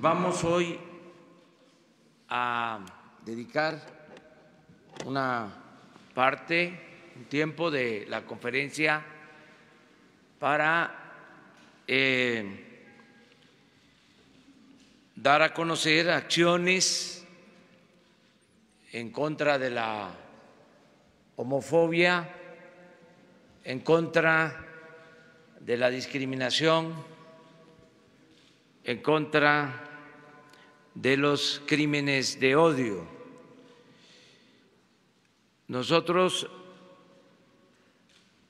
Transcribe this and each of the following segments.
Vamos hoy a dedicar una parte, un tiempo de la conferencia para dar a conocer acciones en contra de la homofobia, en contra de la discriminación, en contra de los crímenes de odio. Nosotros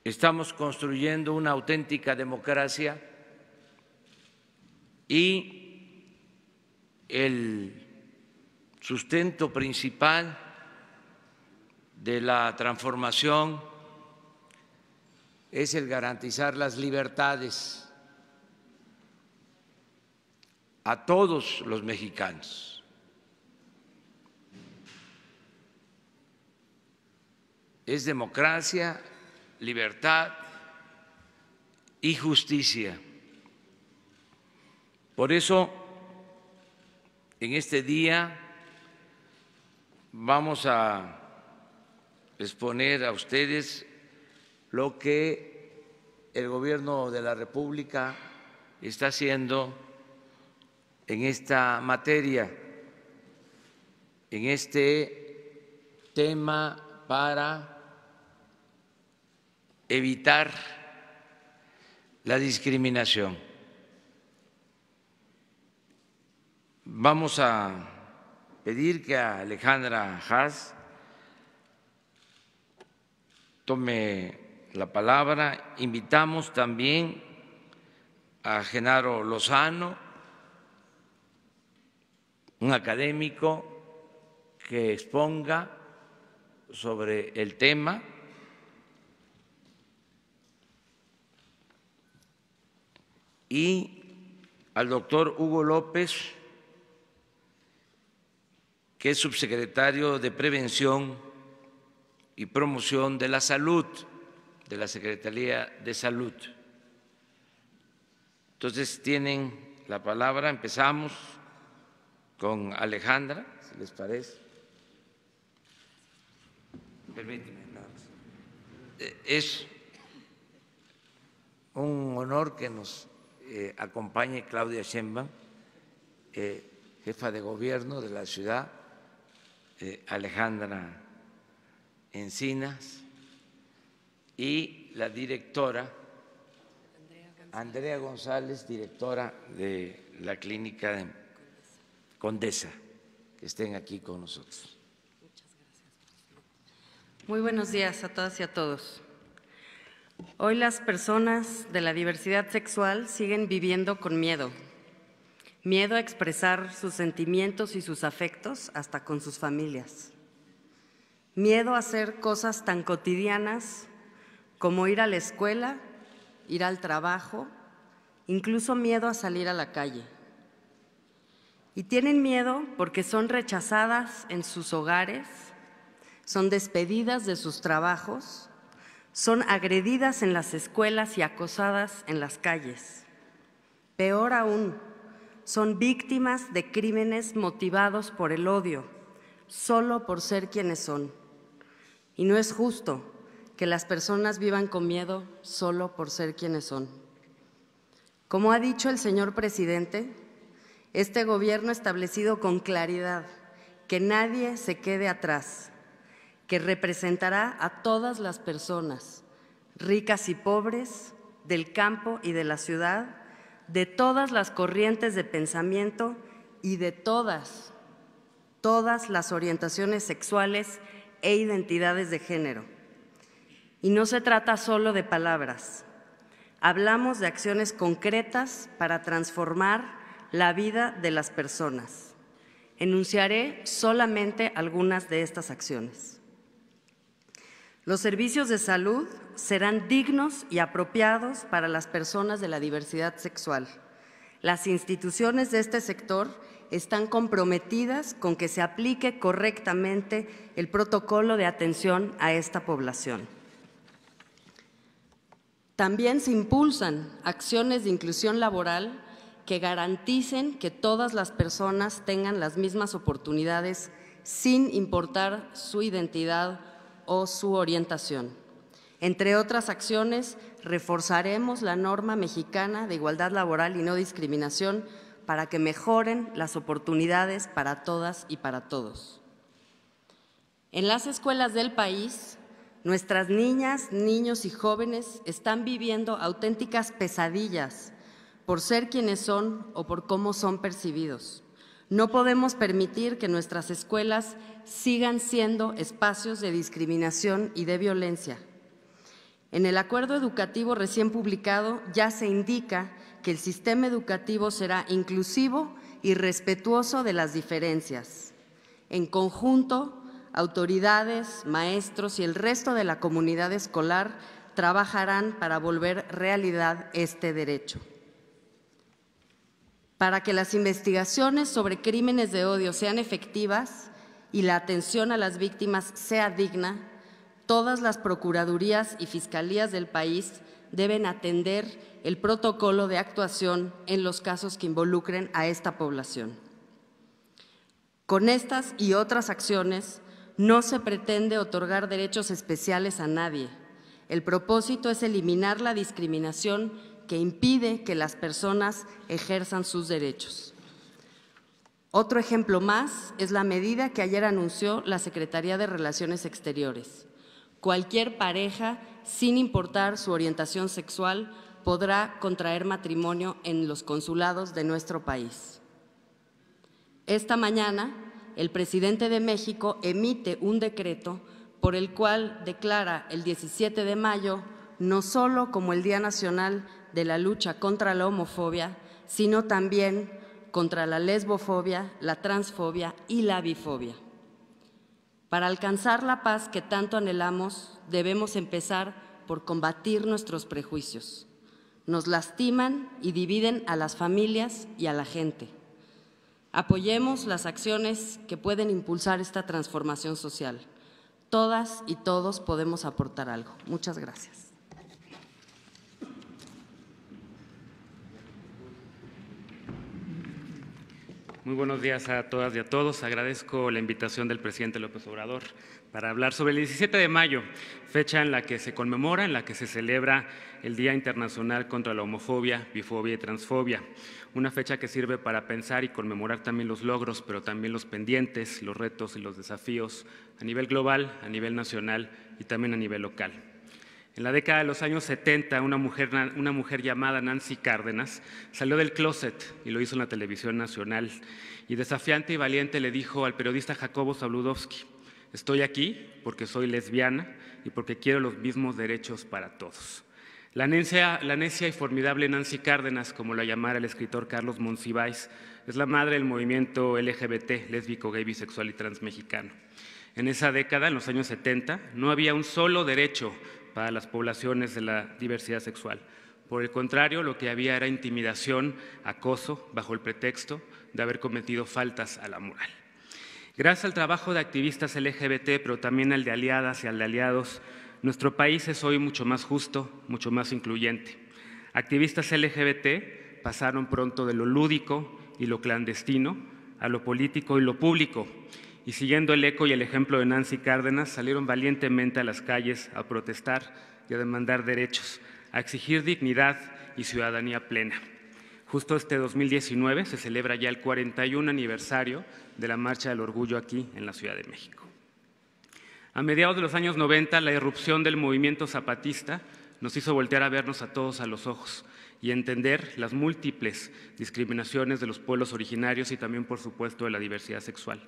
estamos construyendo una auténtica democracia y el sustento principal de la transformación es el garantizar las libertades a todos los mexicanos. Es democracia, libertad y justicia. Por eso, en este día vamos a exponer a ustedes lo que el Gobierno de la República está haciendo en esta materia, en este tema para evitar la discriminación. Vamos a pedir que Alejandra Haas tome la palabra. Invitamos también a Genaro Lozano, un académico que exponga sobre el tema. Y al doctor Hugo López, que es subsecretario de Prevención y Promoción de la Salud de la Secretaría de Salud. Entonces tienen la palabra. Empezamos con Alejandra, si les parece. Permíteme nada más. Es un honor que nos acompañe Claudia Sheinbaum, jefa de gobierno de la ciudad, Alejandra Encinas y la directora Andrea González, directora de la clínica de Condesa, que estén aquí con nosotros. Muchas gracias. Muy buenos días a todas y a todos. Hoy las personas de la diversidad sexual siguen viviendo con miedo. Miedo a expresar sus sentimientos y sus afectos hasta con sus familias. Miedo a hacer cosas tan cotidianas como ir a la escuela, ir al trabajo, incluso miedo a salir a la calle. Y tienen miedo porque son rechazadas en sus hogares, son despedidas de sus trabajos, son agredidas en las escuelas y acosadas en las calles. Peor aún, son víctimas de crímenes motivados por el odio, solo por ser quienes son. Y no es justo que las personas vivan con miedo solo por ser quienes son. Como ha dicho el señor presidente, este gobierno ha establecido con claridad que nadie se quede atrás, que representará a todas las personas, ricas y pobres, del campo y de la ciudad, de todas las corrientes de pensamiento y de todas las orientaciones sexuales e identidades de género. Y no se trata solo de palabras. Hablamos de acciones concretas para transformar la vida de las personas. Enunciaré solamente algunas de estas acciones. Los servicios de salud serán dignos y apropiados para las personas de la diversidad sexual. Las instituciones de este sector están comprometidas con que se aplique correctamente el protocolo de atención a esta población. También se impulsan acciones de inclusión laboral que garanticen que todas las personas tengan las mismas oportunidades sin importar su identidad o su orientación. Entre otras acciones, reforzaremos la norma mexicana de igualdad laboral y no discriminación para que mejoren las oportunidades para todas y para todos. En las escuelas del país, nuestras niñas, niños y jóvenes están viviendo auténticas pesadillas por ser quienes son o por cómo son percibidos. No podemos permitir que nuestras escuelas sigan siendo espacios de discriminación y de violencia. En el acuerdo educativo recién publicado ya se indica que el sistema educativo será inclusivo y respetuoso de las diferencias. En conjunto, autoridades, maestros y el resto de la comunidad escolar trabajarán para volver realidad este derecho. Para que las investigaciones sobre crímenes de odio sean efectivas y la atención a las víctimas sea digna, todas las procuradurías y fiscalías del país deben atender el protocolo de actuación en los casos que involucren a esta población. Con estas y otras acciones no se pretende otorgar derechos especiales a nadie. El propósito es eliminar la discriminación que impide que las personas ejerzan sus derechos. Otro ejemplo más es la medida que ayer anunció la Secretaría de Relaciones Exteriores. Cualquier pareja, sin importar su orientación sexual, podrá contraer matrimonio en los consulados de nuestro país. Esta mañana, el presidente de México emite un decreto por el cual declara el 17 de mayo no solo como el Día Nacional de la Lucha contra la Homofobia, sino también contra la lesbofobia, la transfobia y la bifobia. Para alcanzar la paz que tanto anhelamos, debemos empezar por combatir nuestros prejuicios. Nos lastiman y dividen a las familias y a la gente. Apoyemos las acciones que pueden impulsar esta transformación social. Todas y todos podemos aportar algo. Muchas gracias. Muy buenos días a todas y a todos. Agradezco la invitación del presidente López Obrador para hablar sobre el 17 de mayo, fecha en la que se conmemora, en la que se celebra el Día Internacional contra la Homofobia, Bifobia y Transfobia. Una fecha que sirve para pensar y conmemorar también los logros, pero también los pendientes, los retos y los desafíos a nivel global, a nivel nacional y también a nivel local. En la década de los años 70, una mujer llamada Nancy Cárdenas salió del closet y lo hizo en la televisión nacional. Y desafiante y valiente le dijo al periodista Jacobo Zabludovsky: estoy aquí porque soy lesbiana y porque quiero los mismos derechos para todos. La necia y formidable Nancy Cárdenas, como la llamara el escritor Carlos Monsiváis, es la madre del movimiento LGBT, lésbico, gay, bisexual y transmexicano. En esa década, en los años 70, no había un solo derecho para las poblaciones de la diversidad sexual. Por el contrario, lo que había era intimidación, acoso, bajo el pretexto de haber cometido faltas a la moral. Gracias al trabajo de activistas LGBT, pero también al de aliadas y al de aliados, nuestro país es hoy mucho más justo, mucho más incluyente. Activistas LGBT pasaron pronto de lo lúdico y lo clandestino a lo político y lo público, y siguiendo el eco y el ejemplo de Nancy Cárdenas, salieron valientemente a las calles a protestar y a demandar derechos, a exigir dignidad y ciudadanía plena. Justo este 2019 se celebra ya el 41 aniversario de la Marcha del Orgullo aquí en la Ciudad de México. A mediados de los años 90, la irrupción del movimiento zapatista nos hizo voltear a vernos a todos a los ojos y entender las múltiples discriminaciones de los pueblos originarios y también, por supuesto, de la diversidad sexual.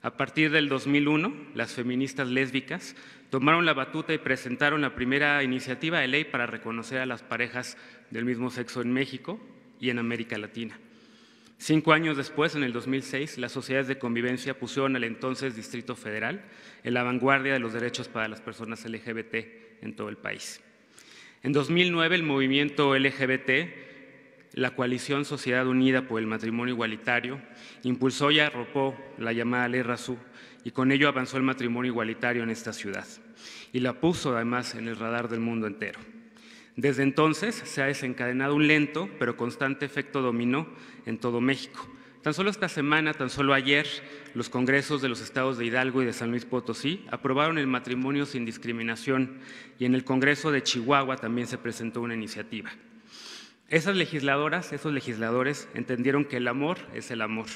A partir del 2001, las feministas lésbicas tomaron la batuta y presentaron la primera iniciativa de ley para reconocer a las parejas del mismo sexo en México y en América Latina. 5 años después, en el 2006, las sociedades de convivencia pusieron al entonces Distrito Federal en la vanguardia de los derechos para las personas LGBT en todo el país. En 2009, el movimiento LGBT, la coalición Sociedad Unida por el Matrimonio Igualitario, impulsó y arropó la llamada Ley Razú y con ello avanzó el matrimonio igualitario en esta ciudad y la puso además en el radar del mundo entero. Desde entonces se ha desencadenado un lento pero constante efecto dominó en todo México. Tan solo esta semana, tan solo ayer, los congresos de los estados de Hidalgo y de San Luis Potosí aprobaron el matrimonio sin discriminación y en el Congreso de Chihuahua también se presentó una iniciativa. Esas legisladoras, esos legisladores entendieron que el amor es el amor.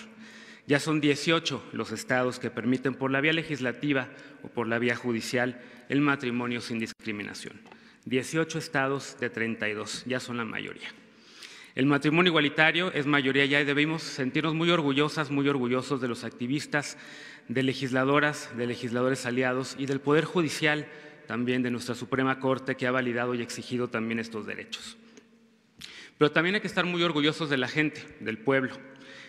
Ya son 18 los estados que permiten por la vía legislativa o por la vía judicial el matrimonio sin discriminación. 18 estados de 32, ya son la mayoría. El matrimonio igualitario es mayoría ya y debemos sentirnos muy orgullosas, muy orgullosos de los activistas, de legisladoras, de legisladores aliados y del Poder Judicial, también de nuestra Suprema Corte, que ha validado y exigido también estos derechos. Pero también hay que estar muy orgullosos de la gente, del pueblo.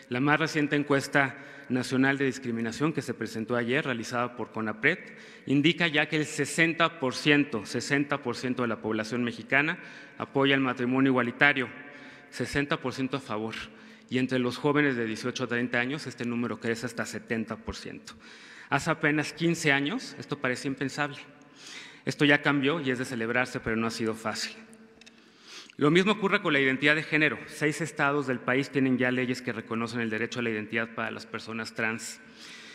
La más reciente encuesta nacional de discriminación que se presentó ayer, realizada por CONAPRED, indica ya que el 60% de la población mexicana apoya el matrimonio igualitario, 60% a favor, y entre los jóvenes de 18 a 30 años este número crece hasta 70%. Hace apenas 15 años esto parecía impensable. Esto ya cambió y es de celebrarse, pero no ha sido fácil. Lo mismo ocurre con la identidad de género. 6 estados del país tienen ya leyes que reconocen el derecho a la identidad para las personas trans.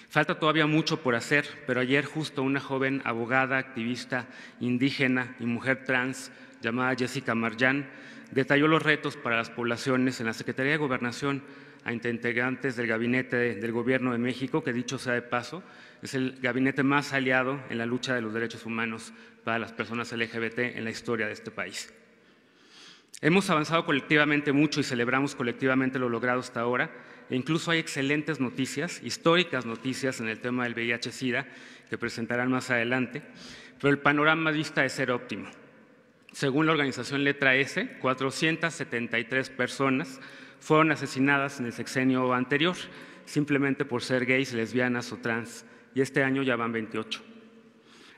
Falta todavía mucho por hacer, pero ayer justo una joven abogada, activista, indígena y mujer trans llamada Jessica Marjan detalló los retos para las poblaciones en la Secretaría de Gobernación a integrantes del Gabinete del Gobierno de México, que dicho sea de paso, es el gabinete más aliado en la lucha de los derechos humanos para las personas LGBT en la historia de este país. Hemos avanzado colectivamente mucho y celebramos colectivamente lo logrado hasta ahora, e incluso hay excelentes noticias, históricas noticias en el tema del VIH-Sida, que presentarán más adelante, pero el panorama dista de ser óptimo. Según la organización Letra S, 473 personas fueron asesinadas en el sexenio anterior, simplemente por ser gays, lesbianas o trans, y este año ya van 28.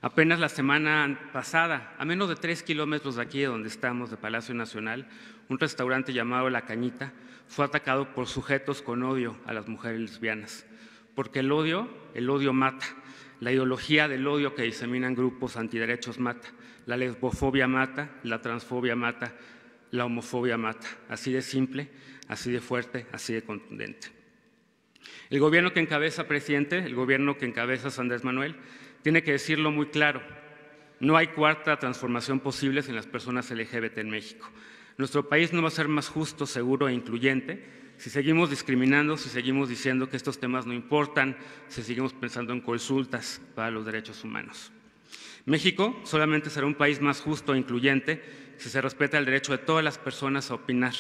Apenas la semana pasada, a menos de 3 kilómetros de aquí, donde estamos, de Palacio Nacional, un restaurante llamado La Cañita fue atacado por sujetos con odio a las mujeres lesbianas, porque el odio mata. La ideología del odio que diseminan grupos antiderechos mata. La lesbofobia mata, la transfobia mata, la homofobia mata. Así de simple, así de fuerte, así de contundente. El gobierno que encabeza, presidente, el gobierno que encabeza Andrés Manuel, tiene que decirlo muy claro: no hay cuarta transformación posible sin las personas LGBT en México. Nuestro país no va a ser más justo, seguro e incluyente si seguimos discriminando, si seguimos diciendo que estos temas no importan, si seguimos pensando en consultas para los derechos humanos. México solamente será un país más justo e incluyente si se respeta el derecho de todas las personas a opinar,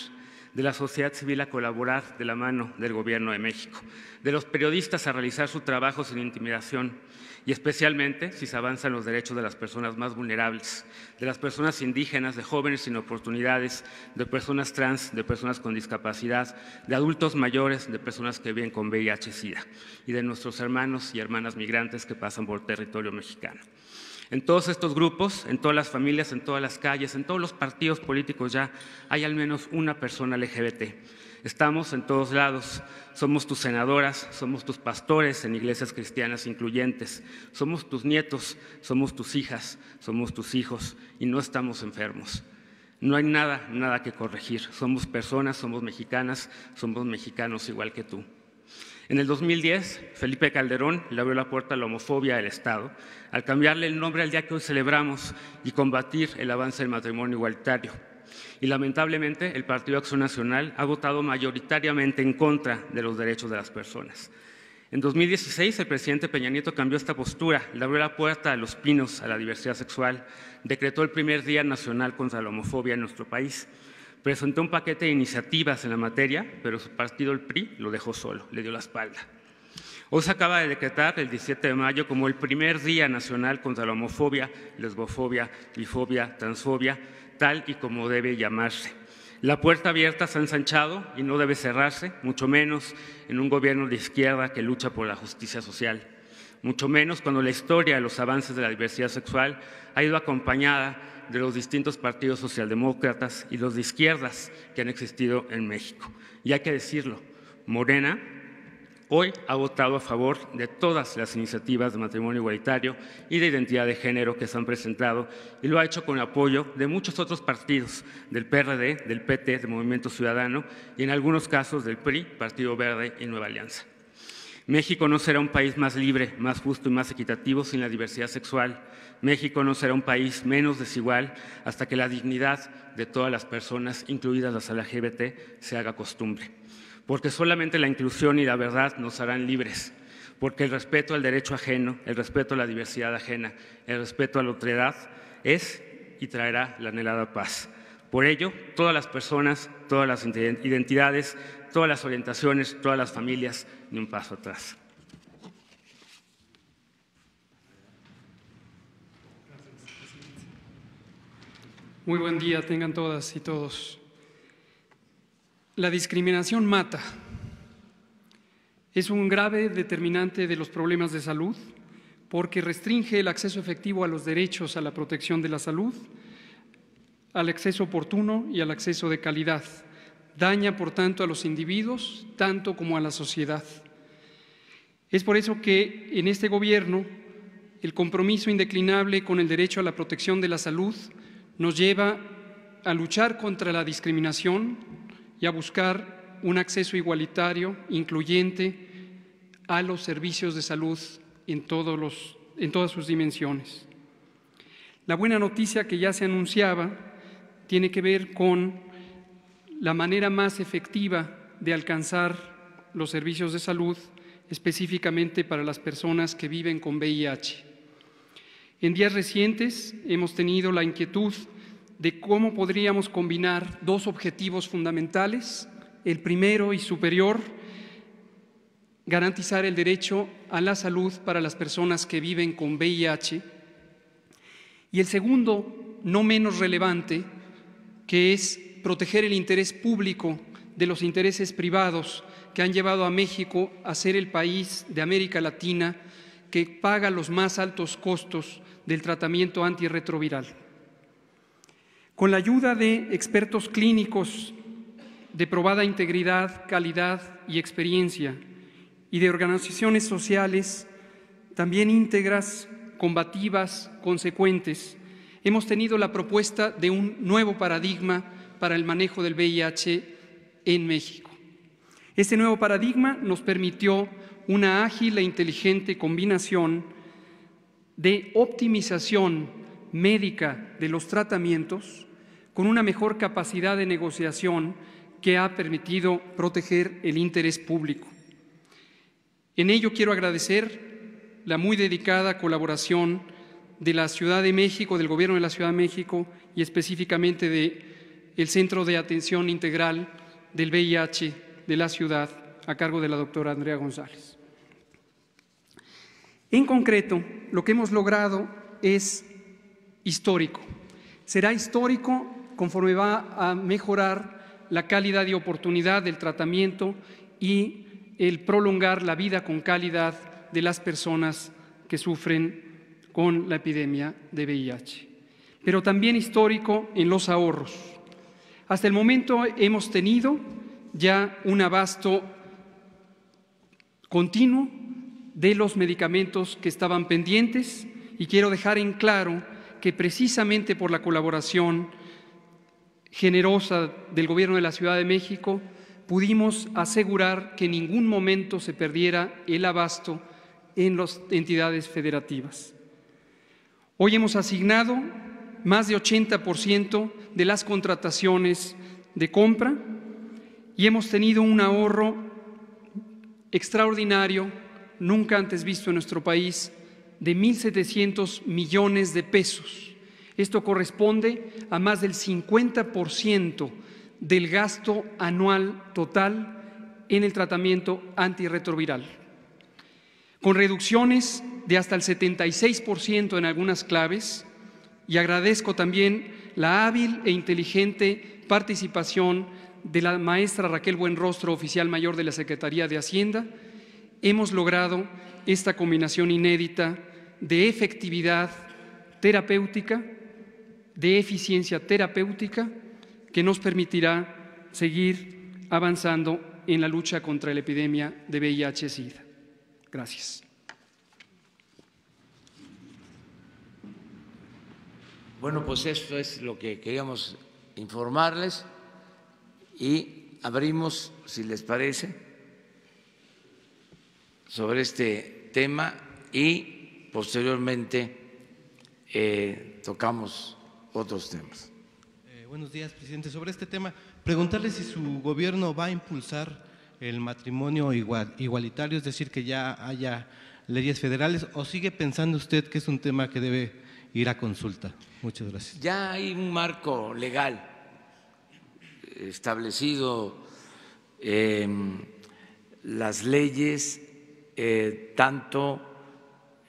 de la sociedad civil a colaborar de la mano del Gobierno de México, de los periodistas a realizar su trabajo sin intimidación y especialmente si se avanzan los derechos de las personas más vulnerables, de las personas indígenas, de jóvenes sin oportunidades, de personas trans, de personas con discapacidad, de adultos mayores, de personas que viven con VIH-Sida y de nuestros hermanos y hermanas migrantes que pasan por territorio mexicano. En todos estos grupos, en todas las familias, en todas las calles, en todos los partidos políticos ya hay al menos una persona LGBT. Estamos en todos lados, somos tus senadoras, somos tus pastores en iglesias cristianas incluyentes, somos tus nietos, somos tus hijas, somos tus hijos y no estamos enfermos. No hay nada que corregir, somos personas, somos mexicanas, somos mexicanos igual que tú. En el 2010, Felipe Calderón le abrió la puerta a la homofobia del Estado al cambiarle el nombre al día que hoy celebramos y combatir el avance del matrimonio igualitario. Y lamentablemente el Partido Acción Nacional ha votado mayoritariamente en contra de los derechos de las personas. En 2016 el presidente Peña Nieto cambió esta postura, le abrió la puerta a los pinos, a la diversidad sexual, decretó el primer Día Nacional contra la Homofobia en nuestro país, presentó un paquete de iniciativas en la materia, pero su partido, el PRI, lo dejó solo, le dio la espalda. Hoy se acaba de decretar el 17 de mayo como el primer Día Nacional contra la Homofobia, Lesbofobia, Bifobia, Transfobia, tal y como debe llamarse. La puerta abierta se ha ensanchado y no debe cerrarse, mucho menos en un gobierno de izquierda que lucha por la justicia social, mucho menos cuando la historia de los avances de la diversidad sexual ha ido acompañada de los distintos partidos socialdemócratas y los de izquierdas que han existido en México. Y hay que decirlo, Morena, hoy ha votado a favor de todas las iniciativas de matrimonio igualitario y de identidad de género que se han presentado, y lo ha hecho con el apoyo de muchos otros partidos, del PRD, del PT, del Movimiento Ciudadano y en algunos casos del PRI, Partido Verde y Nueva Alianza. México no será un país más libre, más justo y más equitativo sin la diversidad sexual. México no será un país menos desigual hasta que la dignidad de todas las personas, incluidas las LGBT, se haga costumbre. Porque solamente la inclusión y la verdad nos harán libres. Porque el respeto al derecho ajeno, el respeto a la diversidad ajena, el respeto a la otredad es y traerá la anhelada paz. Por ello, todas las personas, todas las identidades, todas las orientaciones, todas las familias, ni un paso atrás. Muy buen día tengan todas y todos. La discriminación mata. Es un grave determinante de los problemas de salud porque restringe el acceso efectivo a los derechos a la protección de la salud, al acceso oportuno y al acceso de calidad. Daña, por tanto, a los individuos, tanto como a la sociedad. Es por eso que en este Gobierno el compromiso indeclinable con el derecho a la protección de la salud nos lleva a luchar contra la discriminación y a buscar un acceso igualitario, incluyente, a los servicios de salud en todas sus dimensiones. La buena noticia que ya se anunciaba tiene que ver con la manera más efectiva de alcanzar los servicios de salud, específicamente para las personas que viven con VIH. En días recientes hemos tenido la inquietud de cómo podríamos combinar dos objetivos fundamentales. El primero y superior, garantizar el derecho a la salud para las personas que viven con VIH. Y el segundo, no menos relevante, que es proteger el interés público de los intereses privados que han llevado a México a ser el país de América Latina que paga los más altos costos del tratamiento antirretroviral. Con la ayuda de expertos clínicos de probada integridad, calidad y experiencia, y de organizaciones sociales también íntegras, combativas, consecuentes, hemos tenido la propuesta de un nuevo paradigma para el manejo del VIH en México. Este nuevo paradigma nos permitió una ágil e inteligente combinación de optimización médica de los tratamientos con una mejor capacidad de negociación que ha permitido proteger el interés público. En ello quiero agradecer la muy dedicada colaboración de la Ciudad de México, del Gobierno de la Ciudad de México y específicamente del Centro de Atención Integral del VIH de la ciudad, a cargo de la doctora Andrea González. En concreto, lo que hemos logrado es histórico. Será histórico conforme va a mejorar la calidad y oportunidad del tratamiento y el prolongar la vida con calidad de las personas que sufren con la epidemia de VIH. Pero también histórico en los ahorros. Hasta el momento hemos tenido ya un abasto continuo de los medicamentos que estaban pendientes y quiero dejar en claro que precisamente por la colaboración generosa del Gobierno de la Ciudad de México pudimos asegurar que en ningún momento se perdiera el abasto en las entidades federativas. Hoy hemos asignado más de 80% de las contrataciones de compra y hemos tenido un ahorro extraordinario, nunca antes visto en nuestro país, de 1.700 millones de pesos. Esto corresponde a más del 50% del gasto anual total en el tratamiento antirretroviral, con reducciones de hasta el 76% en algunas claves, y agradezco también la hábil e inteligente participación de la maestra Raquel Buenrostro, oficial mayor de la Secretaría de Hacienda. Hemos logrado esta combinación inédita de efectividad terapéutica, de eficiencia terapéutica, que nos permitirá seguir avanzando en la lucha contra la epidemia de VIH-Sida. Gracias. Bueno, pues esto es lo que queríamos informarles y abrimos, si les parece, sobre este tema y posteriormente tocamos otros temas. Buenos días, presidente. Sobre este tema, preguntarle si su gobierno va a impulsar el matrimonio igualitario, es decir, que ya haya leyes federales, o sigue pensando usted que es un tema que debe ir a consulta. Muchas gracias. Ya hay un marco legal establecido, las leyes, tanto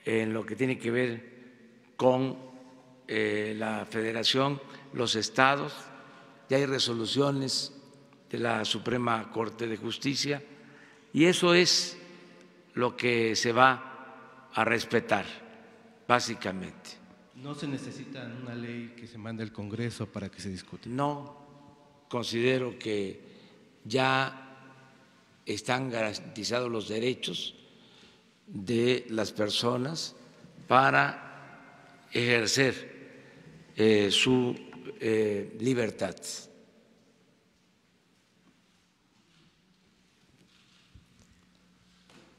en lo que tiene que ver con la federación, los estados, ya hay resoluciones de la Suprema Corte de Justicia y eso es lo que se va a respetar, básicamente. ¿No se necesita una ley que se mande al Congreso para que se discute? No considero que ya están garantizados los derechos de las personas para ejercer su libertad.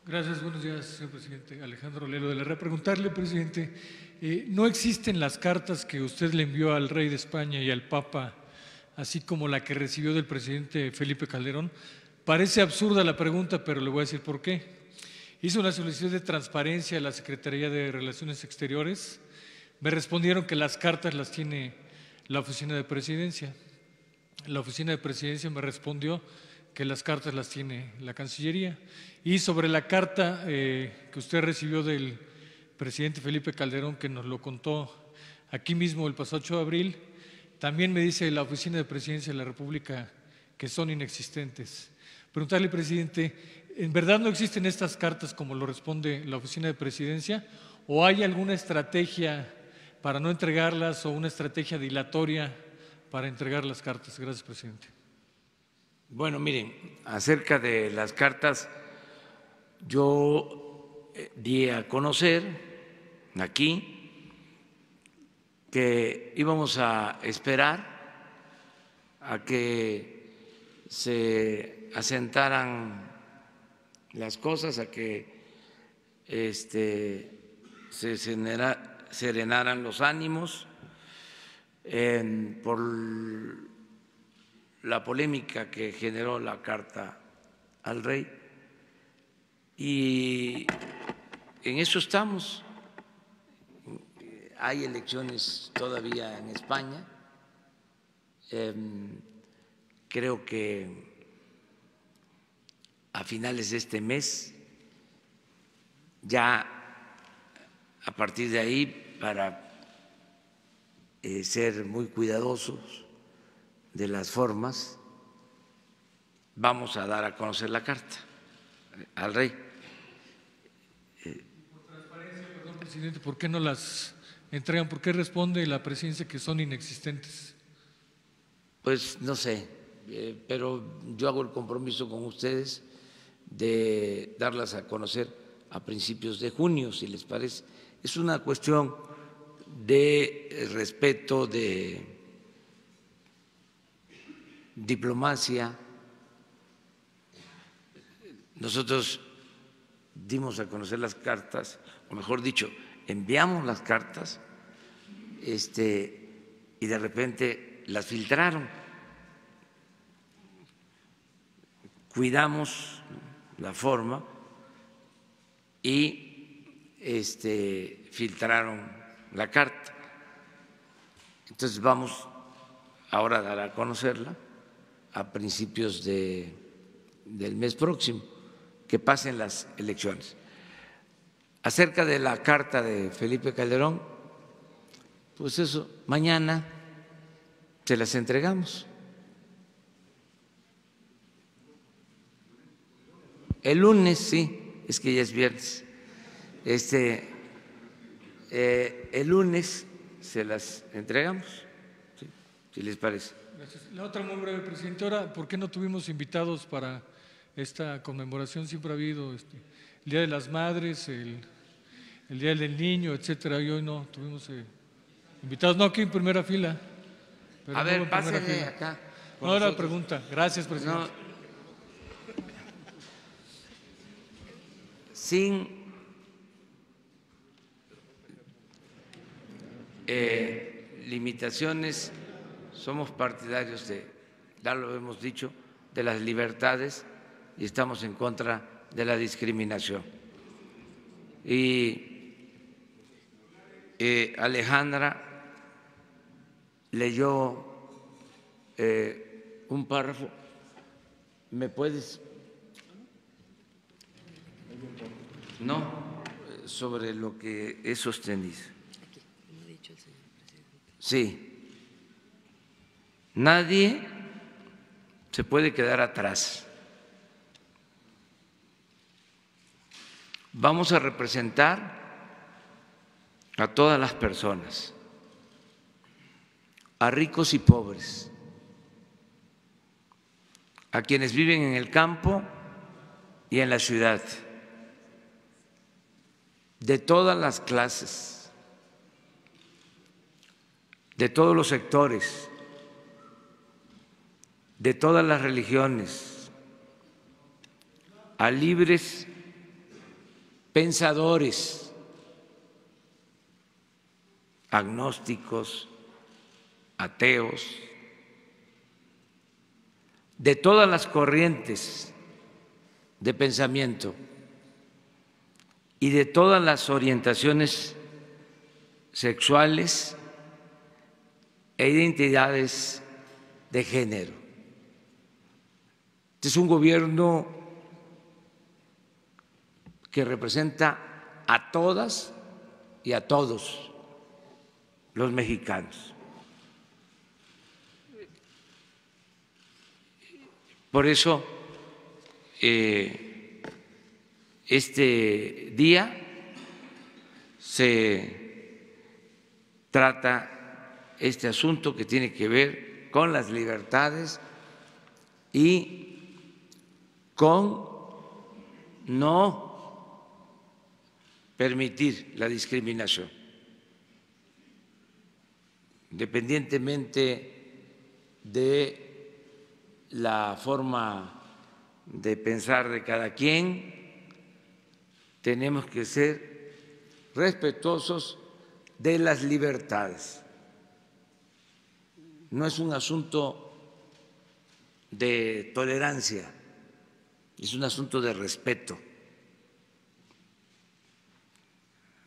Gracias, buenos días, señor presidente. Alejandro Lelo de la Red. Preguntarle, presidente, ¿no existen las cartas que usted le envió al rey de España y al Papa, así como la que recibió del presidente Felipe Calderón? Parece absurda la pregunta, pero le voy a decir por qué. Hice una solicitud de transparencia a la Secretaría de Relaciones Exteriores. Me respondieron que las cartas las tiene la Oficina de Presidencia. La Oficina de Presidencia me respondió que las cartas las tiene la Cancillería. Y sobre la carta que usted recibió del presidente Felipe Calderón, que nos lo contó aquí mismo el pasado 8 de abril, también me dice la Oficina de Presidencia de la República que son inexistentes. Preguntarle, presidente, ¿en verdad no existen estas cartas como lo responde la Oficina de Presidencia? ¿O hay alguna estrategia para no entregarlas o una estrategia dilatoria para entregar las cartas? Gracias, presidente. Bueno, miren, acerca de las cartas, yo di a conocer aquí que íbamos a esperar a que se asentaran las cosas, a que se serenaran los ánimos por la polémica que generó la carta al rey. Y en eso estamos. Hay elecciones todavía en España. Creo que a finales de este mes, ya a partir de ahí, para ser muy cuidadosos de las formas, vamos a dar a conocer la carta al rey. Por transparencia, perdón, presidente, ¿por qué no las entregan? ¿Por qué responde la presidencia que son inexistentes? Pues no sé, pero yo hago el compromiso con ustedes de darlas a conocer a principios de junio, si les parece. Es una cuestión de respeto, de diplomacia. Nosotros dimos a conocer las cartas, o mejor dicho, enviamos las cartas y de repente las filtraron. Cuidamos la forma y filtraron la carta. Entonces vamos ahora a dar a conocerla a principios del mes próximo, que pasen las elecciones. Acerca de la carta de Felipe Calderón, pues eso, mañana se las entregamos. El lunes, sí, es que ya es viernes. El lunes se las entregamos, ¿sí? Si les parece. Gracias. La otra muy breve, presidente. Ahora, ¿por qué no tuvimos invitados para esta conmemoración siempre ha habido el Día de las Madres, el Día del Niño, etcétera, y hoy no, tuvimos invitados, no aquí en primera fila. A ver, pásenle acá. No era pregunta. Gracias, presidente. No, sin limitaciones, somos partidarios de, ya lo hemos dicho, de las libertades y estamos en contra de la discriminación. Y Alejandra leyó un párrafo. ¿Me puedes? No, sobre lo que he sostenido. Sí, nadie se puede quedar atrás. Vamos a representar a todas las personas, a ricos y pobres, a quienes viven en el campo y en la ciudad, de todas las clases, de todos los sectores, de todas las religiones, a libres pensadores, agnósticos, ateos, de todas las corrientes de pensamiento y de todas las orientaciones sexuales e identidades de género. Este es un gobierno que representa a todas y a todos los mexicanos. Por eso, este día se trata este asunto que tiene que ver con las libertades y con no permitir la discriminación, independientemente de la forma de pensar de cada quien. Tenemos que ser respetuosos de las libertades. No es un asunto de tolerancia, es un asunto de respeto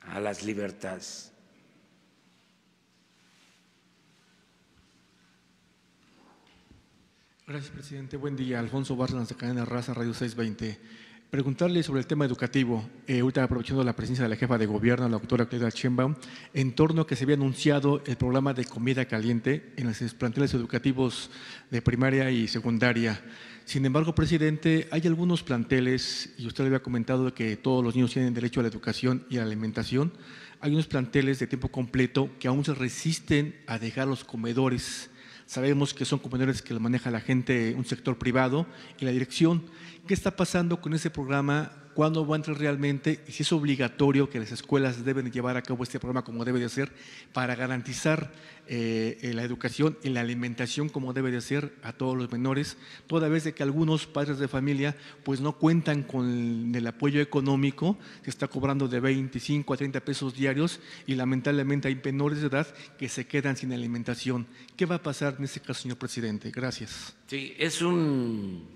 a las libertades. Gracias, presidente. Buen día. Alfonso Bárcenas, de Cadena Raza, Radio 620. Preguntarle sobre el tema educativo, ahorita aprovechando la presencia de la jefa de gobierno, la doctora Claudia Sheinbaum, en torno a que se había anunciado el programa de comida caliente en los planteles educativos de primaria y secundaria. Sin embargo, presidente, hay algunos planteles, y usted le había comentado que todos los niños tienen derecho a la educación y a la alimentación, hay unos planteles de tiempo completo que aún se resisten a dejar los comedores. Sabemos que son comedores que lo maneja la gente, un sector privado y la dirección. ¿Qué está pasando con ese programa? ¿Cuándo va a entrar realmente? Y si es obligatorio que las escuelas deben llevar a cabo este programa como debe de ser para garantizar la educación y la alimentación como debe de ser a todos los menores, toda vez de que algunos padres de familia pues no cuentan con el apoyo económico, se está cobrando de 25 a 30 pesos diarios y lamentablemente hay menores de edad que se quedan sin alimentación. ¿Qué va a pasar en este caso, señor presidente? Gracias. Sí, es un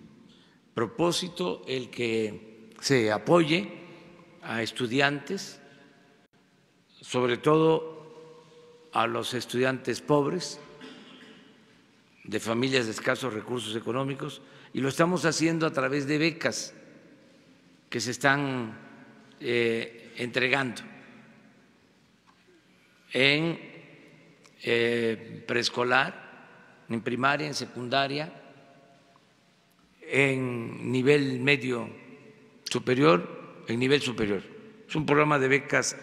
propósito el que se apoye a estudiantes, sobre todo a los estudiantes pobres, de familias de escasos recursos económicos, y lo estamos haciendo a través de becas que se están entregando en preescolar, en primaria, en secundaria, en nivel medio superior, en nivel superior. Es un programa de becas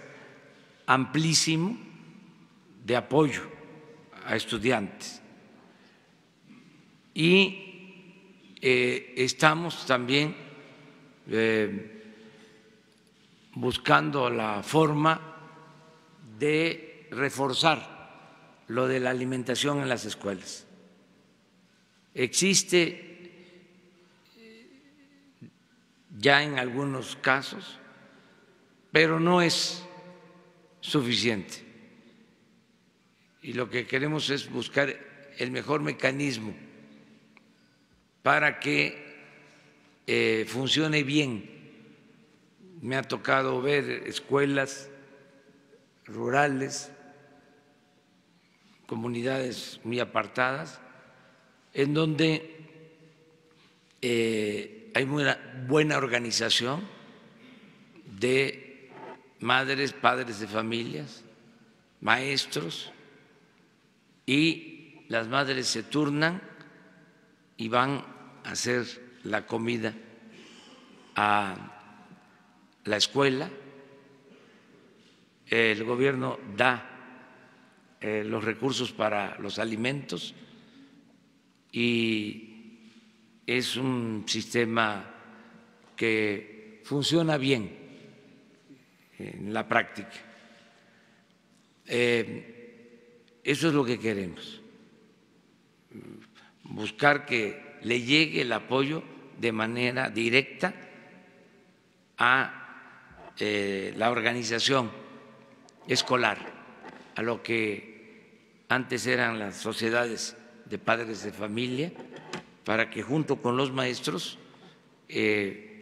amplísimo de apoyo a estudiantes. Y estamos también buscando la forma de reforzar lo de la alimentación en las escuelas. Existe ya en algunos casos, pero no es suficiente. Y lo que queremos es buscar el mejor mecanismo para que funcione bien. Me ha tocado ver escuelas rurales, comunidades muy apartadas, en donde hay muy buena organización de madres, padres de familias, maestros, y las madres se turnan y van a hacer la comida a la escuela. El gobierno da los recursos para los alimentos y es un sistema que funciona bien en la práctica. Eso es lo que queremos, buscar que le llegue el apoyo de manera directa a la organización escolar, a lo que antes eran las sociedades de padres de familia, para que junto con los maestros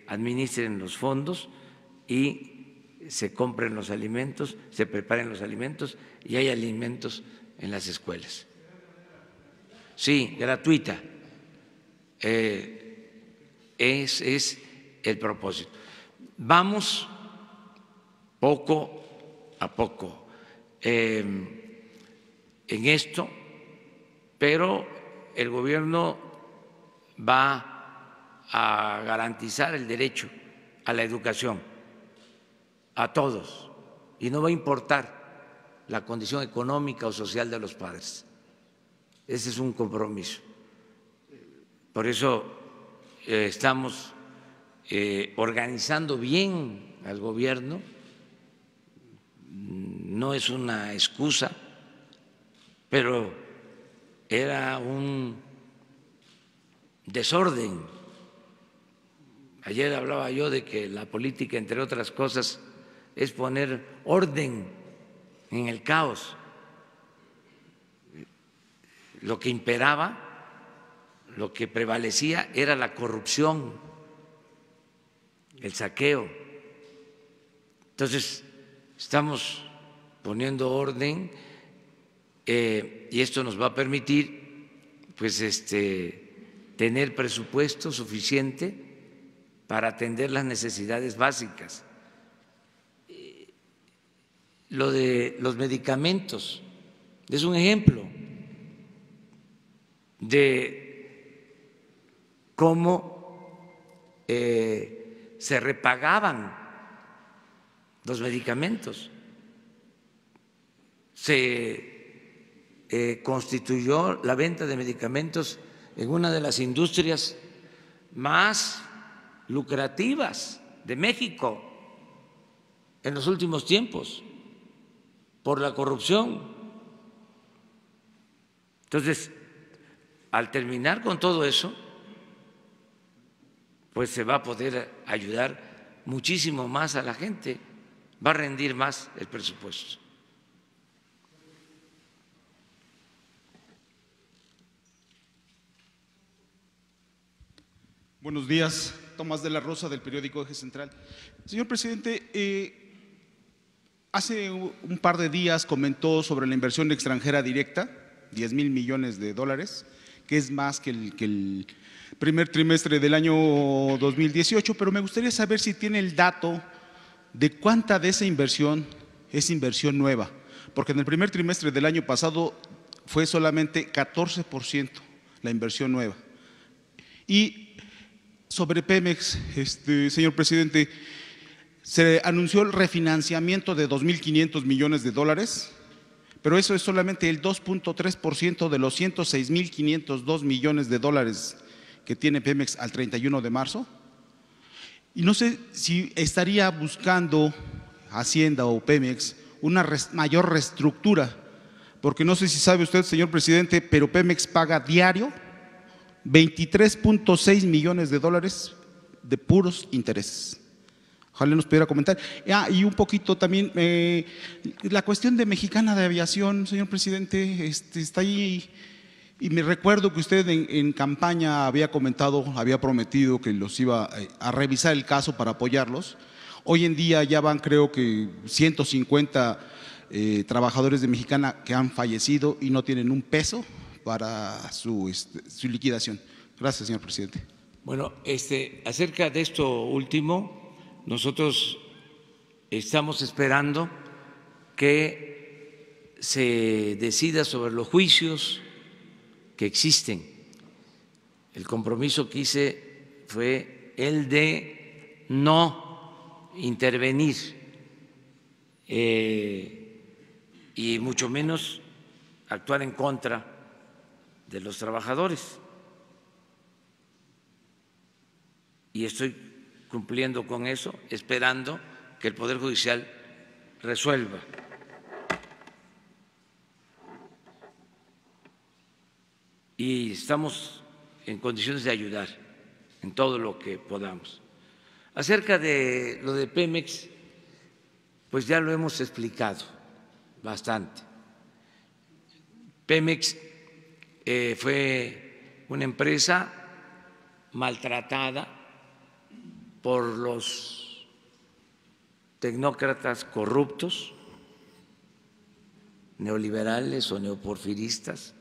administren los fondos y se compren los alimentos, se preparen los alimentos y hay alimentos en las escuelas. Sí, gratuita. Es el propósito. Vamos poco a poco en esto, pero el gobierno va a garantizar el derecho a la educación a todos y no va a importar la condición económica o social de los padres. Ese es un compromiso. Por eso estamos organizando bien al gobierno. No es una excusa, pero era un desorden. Ayer hablaba yo de que la política, entre otras cosas, es poner orden en el caos. Lo que imperaba, lo que prevalecía era la corrupción, el saqueo. Entonces, estamos poniendo orden y esto nos va a permitir pues tener presupuesto suficiente para atender las necesidades básicas. Lo de los medicamentos es un ejemplo de cómo se repagaban los medicamentos. Se constituyó la venta de medicamentos en una de las industrias más lucrativas de México en los últimos tiempos por la corrupción. Entonces, al terminar con todo eso, pues se va a poder ayudar muchísimo más a la gente, va a rendir más el presupuesto. Buenos días, Tomás de la Rosa, del periódico Eje Central. Señor presidente, hace un par de días comentó sobre la inversión extranjera directa, 10,000 millones de dólares, que es más que el primer trimestre del año 2018, pero me gustaría saber si tiene el dato de cuánta de esa inversión es inversión nueva, porque en el primer trimestre del año pasado fue solamente 14% la inversión nueva. Y sobre Pemex, señor presidente, se anunció el refinanciamiento de 2.500 millones de dólares, pero eso es solamente el 2.3% de los 106.502 millones de dólares que tiene Pemex al 31 de marzo. Y no sé si estaría buscando Hacienda o Pemex una mayor reestructura, porque no sé si sabe usted, señor presidente, pero Pemex paga diario 23.6 millones de dólares de puros intereses. Ojalá nos pudiera comentar. Y un poquito también, la cuestión de Mexicana de Aviación, señor presidente, está ahí. Y me recuerdo que usted en campaña había comentado, había prometido que los iba a revisar el caso para apoyarlos. Hoy en día ya van, creo que 150 trabajadores de Mexicana que han fallecido y no tienen un peso para su liquidación. Gracias, señor presidente. Bueno, acerca de esto último, nosotros estamos esperando que se decida sobre los juicios que existen. El compromiso que hice fue el de no intervenir y mucho menos actuar en contra de los trabajadores. Y estoy cumpliendo con eso, esperando que el Poder Judicial resuelva. Y estamos en condiciones de ayudar en todo lo que podamos. Acerca de lo de Pemex, pues ya lo hemos explicado bastante. Pemex fue una empresa maltratada por los tecnócratas corruptos, neoliberales o neoporfiristas,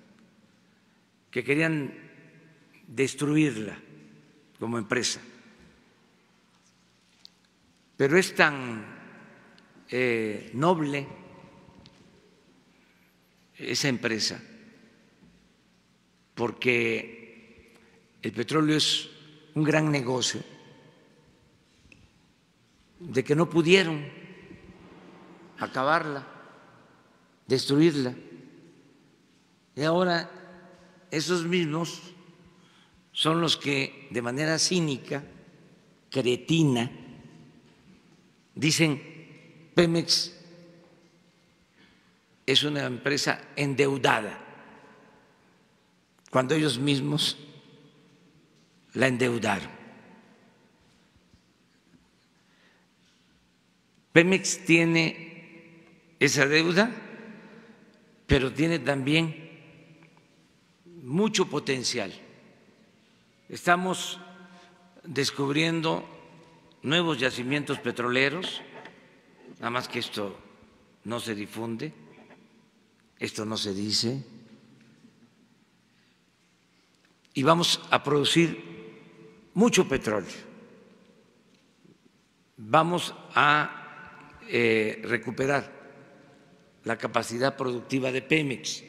que querían destruirla como empresa. Pero es tan noble esa empresa porque el petróleo es un gran negocio, de que no pudieron acabarla, destruirla. Y ahora esos mismos son los que de manera cínica, cretina, dicen Pemex es una empresa endeudada, cuando ellos mismos la endeudaron. Pemex tiene esa deuda, pero tiene también mucho potencial. Estamos descubriendo nuevos yacimientos petroleros, nada más que esto no se difunde, esto no se dice, y vamos a producir mucho petróleo. Vamos a recuperar la capacidad productiva de Pemex.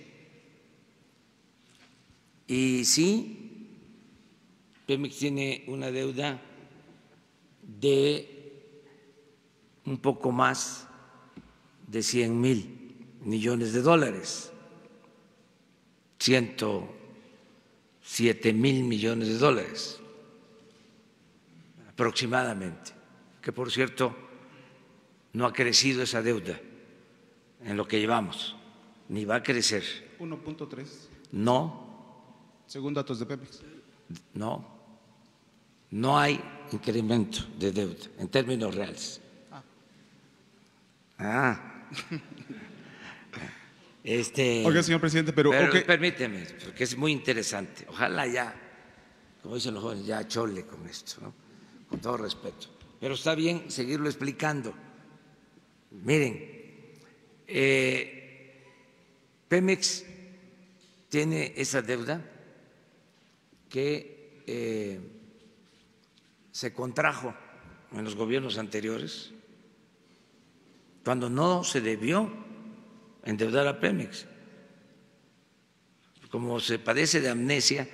Y sí, Pemex tiene una deuda de un poco más de 100,000 millones de dólares, 107,000 millones de dólares aproximadamente, que por cierto no ha crecido esa deuda en lo que llevamos, ni va a crecer. 1.3. No. Según datos de Pemex. No hay incremento de deuda en términos reales. Oiga, señor presidente, pero okay. Permíteme, porque es muy interesante. Ojalá ya, como dicen los jóvenes, ya chole con esto, ¿no? Con todo respeto. Pero está bien seguirlo explicando. Miren, Pemex tiene esa deuda que se contrajo en los gobiernos anteriores, cuando no se debió endeudar a Pemex. Como se padece de amnesia,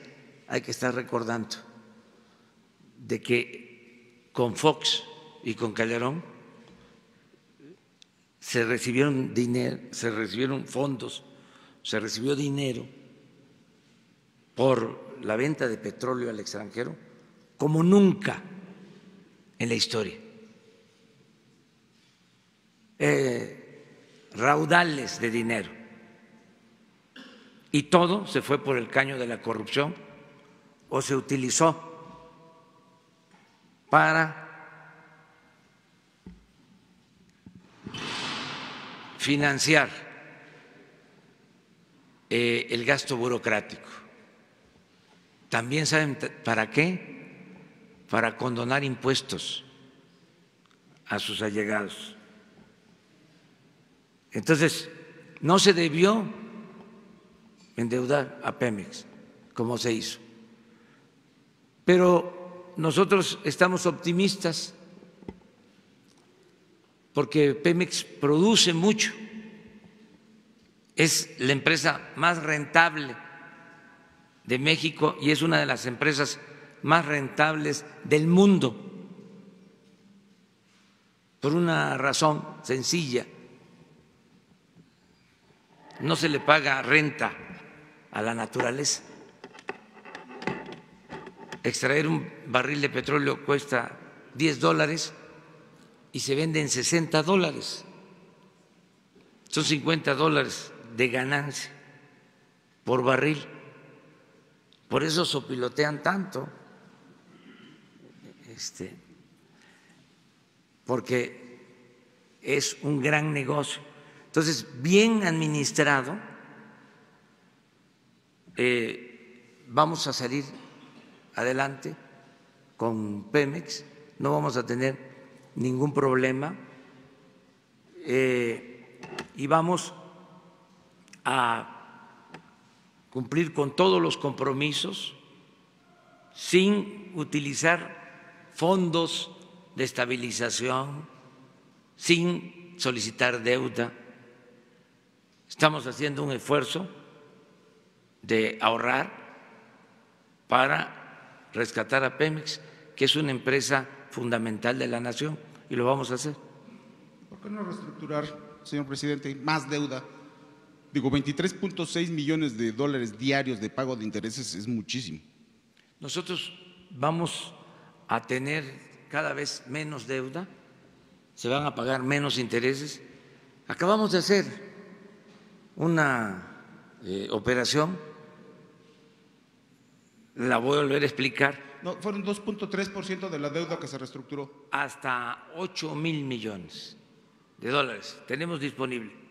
hay que estar recordando de que con Fox y con Calderón se recibieron dinero, se recibieron fondos, se recibió dinero por la venta de petróleo al extranjero como nunca en la historia. Raudales de dinero. Y todo se fue por el caño de la corrupción o se utilizó para financiar el gasto burocrático. También saben para qué, para condonar impuestos a sus allegados. Entonces, no se debió endeudar a Pemex como se hizo. Pero nosotros estamos optimistas porque Pemex produce mucho, es la empresa más rentable de México y es una de las empresas más rentables del mundo, por una razón sencilla: no se le paga renta a la naturaleza. Extraer un barril de petróleo cuesta $10 y se vende en $60. Son $50 de ganancia por barril. Por eso sopilotean tanto, porque es un gran negocio. Entonces, bien administrado, vamos a salir adelante con Pemex, no vamos a tener ningún problema y vamos a cumplir con todos los compromisos sin utilizar fondos de estabilización, sin solicitar deuda. Estamos haciendo un esfuerzo de ahorrar para rescatar a Pemex, que es una empresa fundamental de la nación, y lo vamos a hacer. ¿Por qué no reestructurar, señor presidente, más deuda? Digo, 23.6 millones de dólares diarios de pago de intereses es muchísimo. Nosotros vamos a tener cada vez menos deuda, se van a pagar menos intereses. Acabamos de hacer una operación, la voy a volver a explicar. No, fueron 2.3% de la deuda que se reestructuró. Hasta 8,000 millones de dólares tenemos disponible.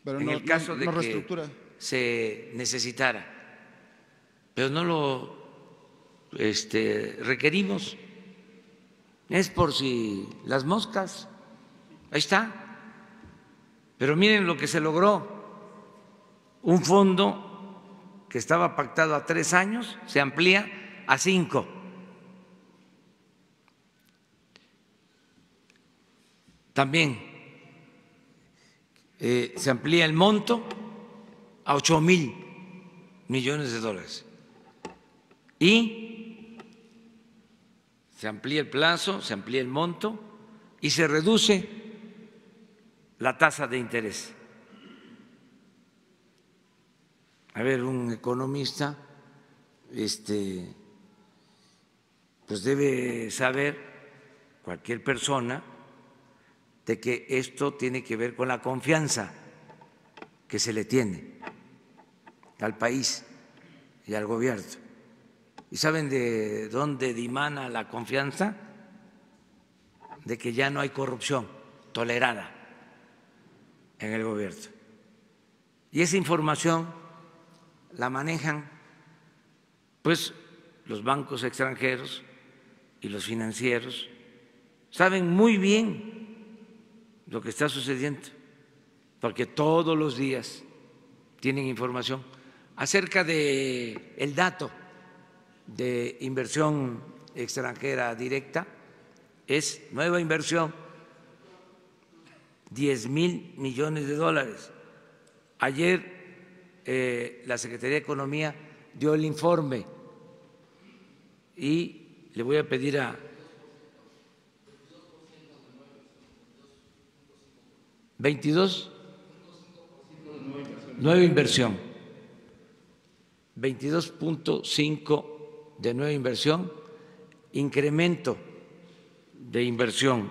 Pero en el caso de reestructura. Que se necesitara, pero no lo requerimos. Es por si las moscas, ahí está. Pero miren lo que se logró: un fondo que estaba pactado a 3 años se amplía a 5. También se amplía el monto a 8,000 millones de dólares y se amplía el plazo, se amplía el monto y se reduce la tasa de interés. A ver, un economista pues debe saber, cualquier persona, de que esto tiene que ver con la confianza que se le tiene al país y al gobierno. ¿Y saben de dónde dimana la confianza? De que ya no hay corrupción tolerada en el gobierno. Y esa información la manejan pues los bancos extranjeros y los financieros. Saben muy bien lo que está sucediendo, porque todos los días tienen información acerca de el dato de inversión extranjera directa. Es nueva inversión, 10,000 millones de dólares. Ayer la Secretaría de Economía dio el informe y le voy a pedir a 22, nueva inversión. 22.5 de nueva inversión, incremento de inversión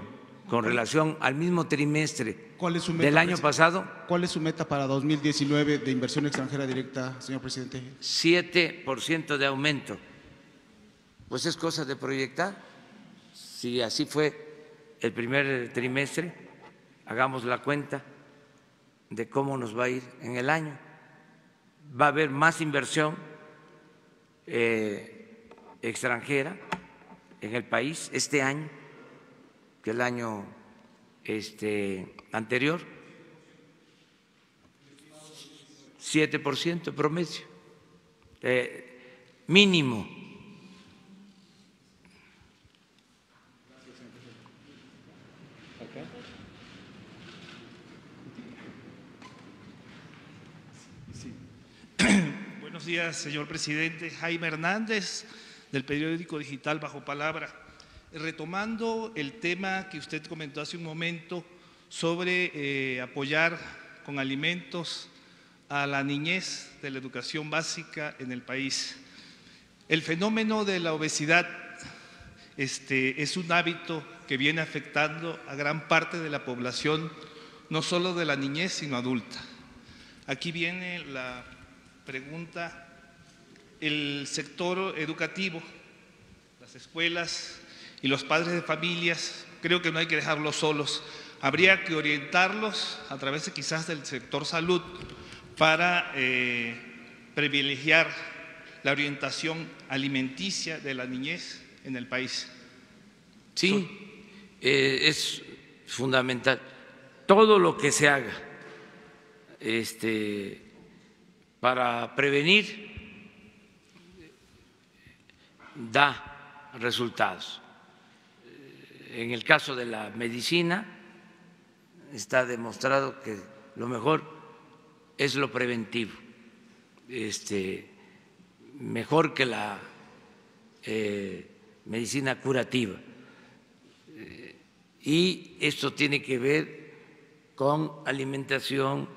con relación al mismo trimestre del año pasado. ¿Cuál es su meta para 2019 de inversión extranjera directa, señor presidente? 7% de aumento. Pues es cosa de proyectar. Si así fue el primer trimestre, hagamos la cuenta de cómo nos va a ir en el año. Va a haber más inversión extranjera en el país este año que el año anterior, 7% promedio, mínimo. Buenos días, señor presidente. Jaime Hernández, del periódico digital Bajo Palabra. Retomando el tema que usted comentó hace un momento sobre apoyar con alimentos a la niñez de la educación básica en el país. El fenómeno de la obesidad es un hábito que viene afectando a gran parte de la población, no solo de la niñez, sino adulta. Aquí viene la pregunta. El sector educativo, las escuelas y los padres de familias, creo que no hay que dejarlos solos. Habría que orientarlos a través de quizás del sector salud para privilegiar la orientación alimenticia de la niñez en el país. Sí, es fundamental. Todo lo que se haga para prevenir da resultados. En el caso de la medicina está demostrado que lo mejor es lo preventivo, mejor que la medicina curativa. Y esto tiene que ver con alimentación,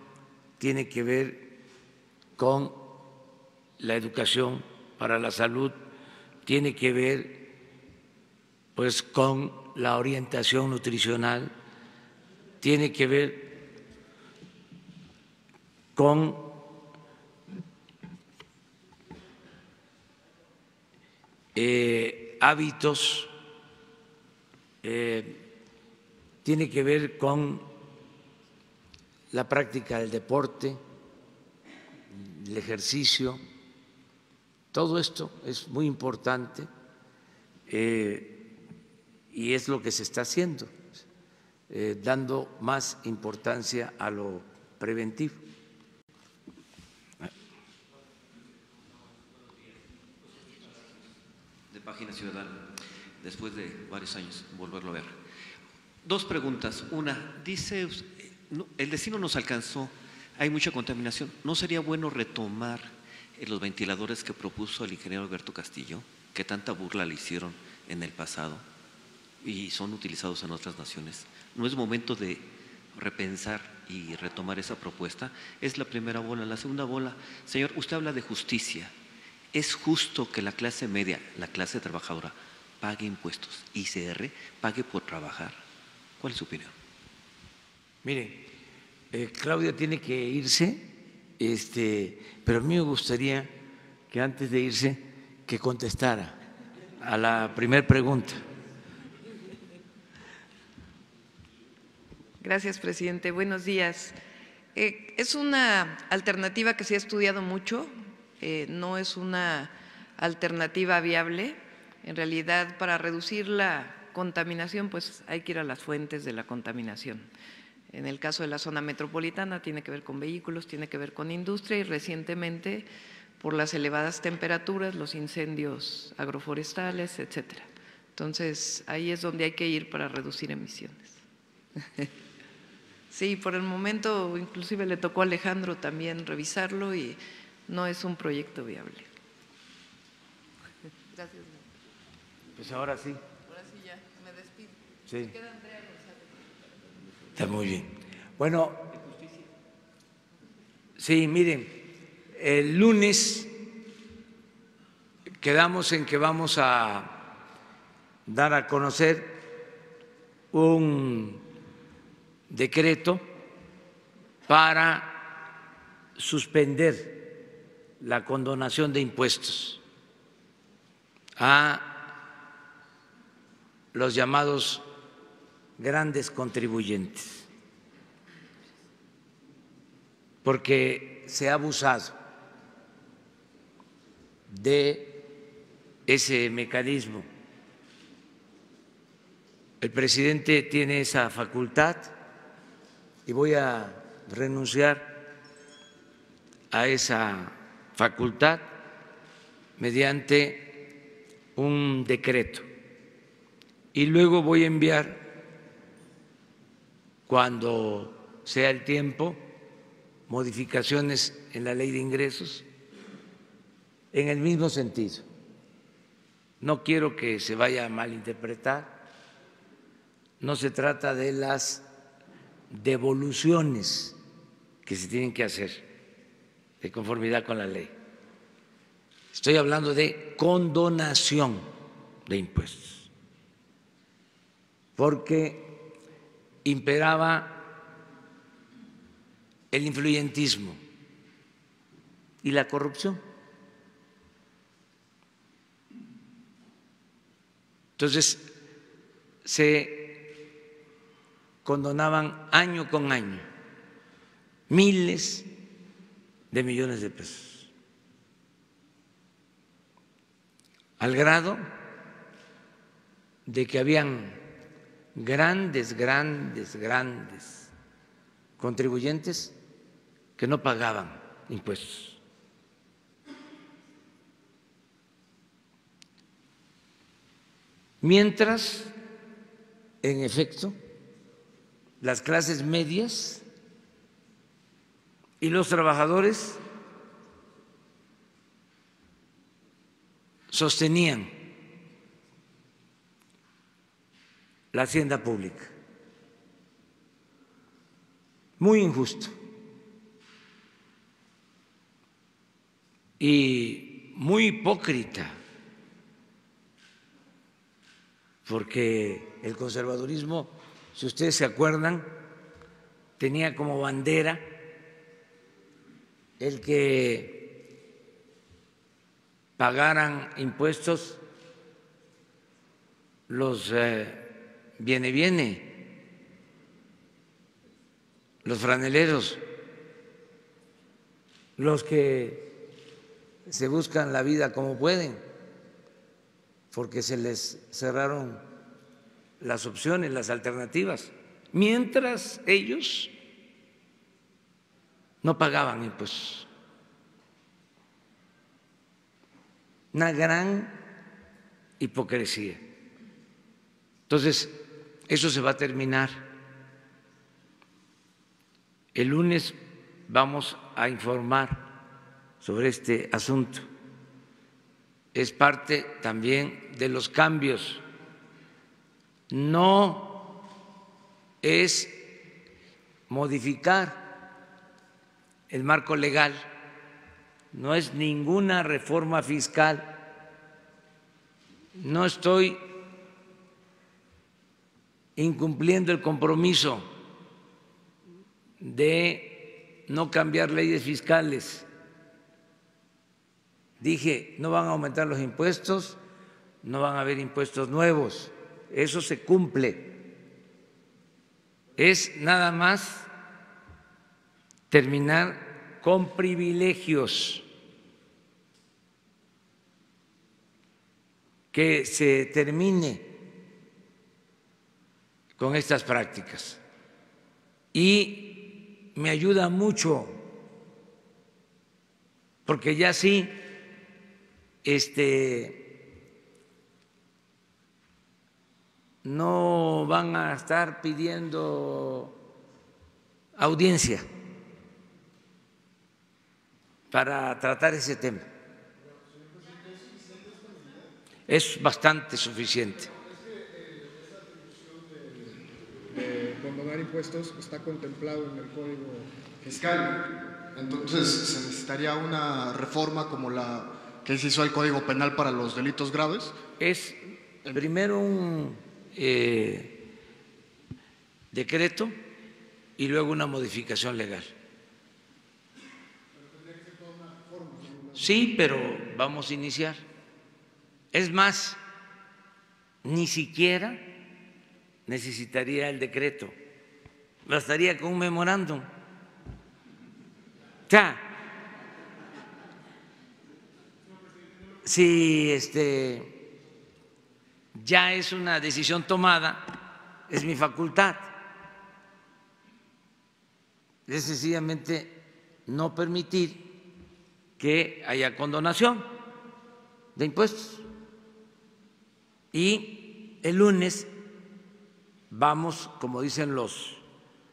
tiene que ver con la educación para la salud, tiene que ver pues con la orientación nutricional, tiene que ver con hábitos, tiene que ver con la práctica del deporte, el ejercicio. Todo esto es muy importante y es lo que se está haciendo, dando más importancia a lo preventivo. De Página Ciudadana, después de varios años volverlo a ver. Dos preguntas. Una, dice, el destino nos alcanzó, hay mucha contaminación. ¿No sería bueno retomar los ventiladores que propuso el ingeniero Alberto Castillo, que tanta burla le hicieron en el pasado y son utilizados en otras naciones? ¿No es momento de repensar y retomar esa propuesta? Es la primera bola. La segunda bola, señor, usted habla de justicia. ¿Es justo que la clase media, la clase trabajadora, pague impuestos, ICR, pague por trabajar? ¿Cuál es su opinión? Mire, Claudia tiene que irse, pero a mí me gustaría que antes de irse que contestara a la primera pregunta. Gracias, presidente. Buenos días. Es una alternativa que se ha estudiado mucho, no es una alternativa viable. En realidad, para reducir la contaminación, pues hay que ir a las fuentes de la contaminación. En el caso de la zona metropolitana tiene que ver con vehículos, tiene que ver con industria y recientemente por las elevadas temperaturas, los incendios agroforestales, etcétera. Entonces, ahí es donde hay que ir para reducir emisiones. Sí, por el momento inclusive le tocó a Alejandro también revisarlo y no es un proyecto viable. Gracias. Pues ahora sí. Ahora sí ya, me despido. Sí. Se queda Andrea González. Está muy bien. Bueno, sí, miren, el lunes quedamos en que vamos a dar a conocer un decreto para suspender la condonación de impuestos a los llamados grandes contribuyentes, porque se ha abusado de ese mecanismo. El presidente tiene esa facultad y voy a renunciar a esa facultad mediante un decreto. Y luego voy a enviar, cuando sea el tiempo, modificaciones en la ley de ingresos en el mismo sentido. No quiero que se vaya a malinterpretar. No se trata de las devoluciones que se tienen que hacer de conformidad con la ley. Estoy hablando de condonación de impuestos, porque imperaba el influyentismo y la corrupción. Entonces, se condonaban año con año miles de millones de pesos, al grado de que habían grandes contribuyentes que no pagaban impuestos. Mientras, en efecto, las clases medias y los trabajadores sostenían la hacienda pública. Muy injusto y muy hipócrita, porque el conservadurismo, si ustedes se acuerdan, tenía como bandera el que pagaran impuestos los viene, los franeleros, los que se buscan la vida como pueden, porque se les cerraron las opciones, las alternativas, mientras ellos no pagaban impuestos. Una gran hipocresía. Entonces, eso se va a terminar. El lunes vamos a informar sobre este asunto. Es parte también de los cambios. No es modificar el marco legal, no es ninguna reforma fiscal. No estoy incumpliendo el compromiso de no cambiar leyes fiscales. Dije, no van a aumentar los impuestos, no van a haber impuestos nuevos. Eso se cumple. Es nada más terminar con privilegios, que se termine con estas prácticas. Y me ayuda mucho, porque ya sí, no van a estar pidiendo audiencia para tratar ese tema. Es bastante suficiente. De condonar impuestos está contemplado en el Código Fiscal. Entonces, se necesitaría una reforma como la que se hizo el Código Penal para los delitos graves. Es primero un decreto y luego una modificación legal. Sí, pero vamos a iniciar. Es más, ni siquiera necesitaría el decreto, bastaría con un memorándum. Ya, si ya es una decisión tomada, es mi facultad. Es sencillamente no permitir que haya condonación de impuestos. Y el lunes vamos, como dicen los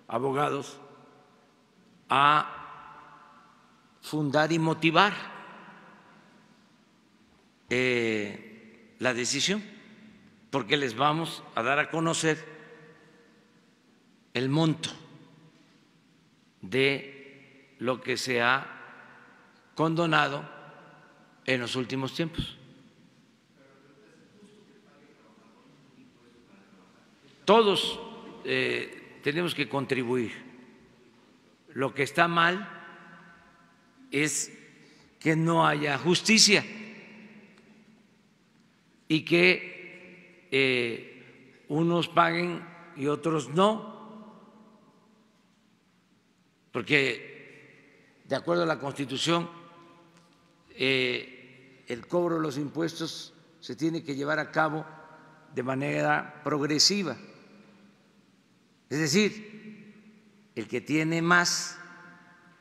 abogados, a fundar y motivar la decisión, porque les vamos a dar a conocer el monto de lo que se ha condonado en los últimos tiempos. Todos tenemos que contribuir. Lo que está mal es que no haya justicia y que unos paguen y otros no, porque de acuerdo a la Constitución el cobro de los impuestos se tiene que llevar a cabo de manera progresiva. Es decir, el que tiene más,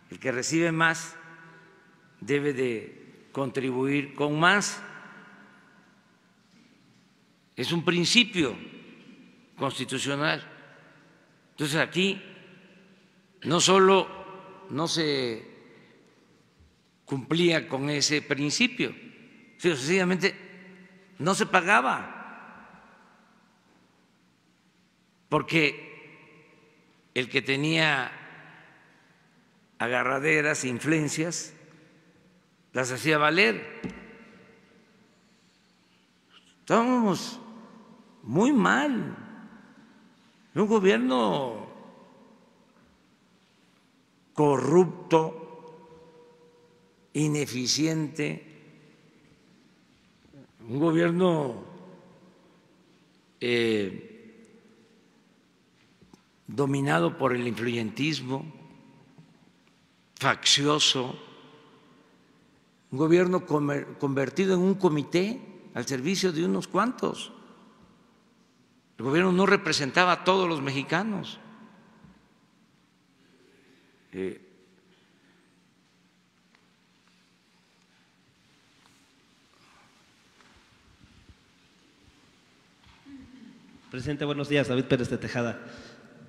el que recibe más, debe de contribuir con más. Es un principio constitucional. Entonces aquí no solo no se cumplía con ese principio, sino sencillamente no se pagaba, porque el que tenía agarraderas, influencias, las hacía valer. Estábamos muy mal, un gobierno corrupto, ineficiente, un gobierno dominado por el influyentismo, faccioso, un gobierno convertido en un comité al servicio de unos cuantos. El gobierno no representaba a todos los mexicanos. Presidente, buenos días. David Pérez de Tejada,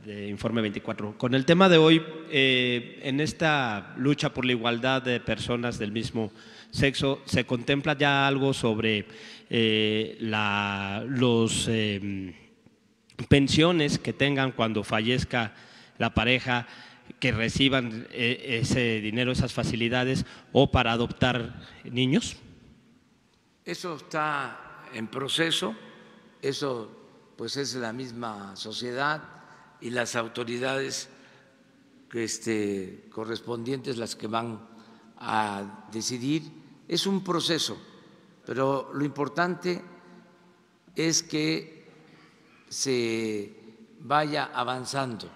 de Informe 24. Con el tema de hoy, en esta lucha por la igualdad de personas del mismo sexo, ¿se contempla ya algo sobre los pensiones que tengan cuando fallezca la pareja, que reciban ese dinero, esas facilidades, o para adoptar niños? Eso está en proceso, eso pues es la misma sociedad y las autoridades correspondientes las que van a decidir. Es un proceso, pero lo importante es que se vaya avanzando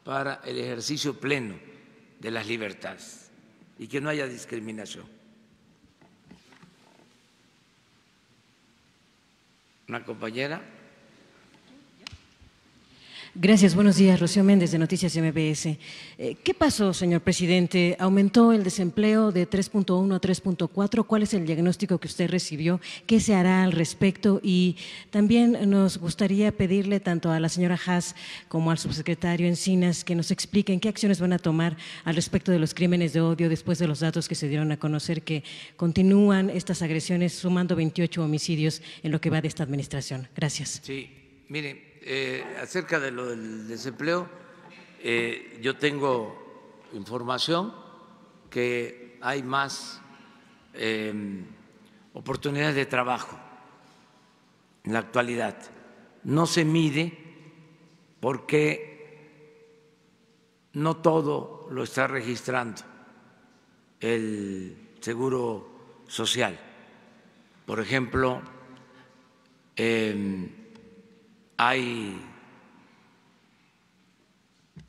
para el ejercicio pleno de las libertades y que no haya discriminación. Una compañera. Gracias, buenos días. Rocío Méndez, de Noticias MBS. ¿Qué pasó, señor presidente? ¿Aumentó el desempleo de 3.1 a 3.4? ¿Cuál es el diagnóstico que usted recibió? ¿Qué se hará al respecto? Y también nos gustaría pedirle tanto a la señora Haas como al subsecretario Encinas que nos expliquen qué acciones van a tomar al respecto de los crímenes de odio después de los datos que se dieron a conocer que continúan estas agresiones, sumando 28 homicidios en lo que va de esta administración. Gracias. Sí, mire. Acerca de lo del desempleo, yo tengo información que hay más oportunidades de trabajo en la actualidad. No se mide porque no todo lo está registrando el Seguro Social. Por ejemplo, hay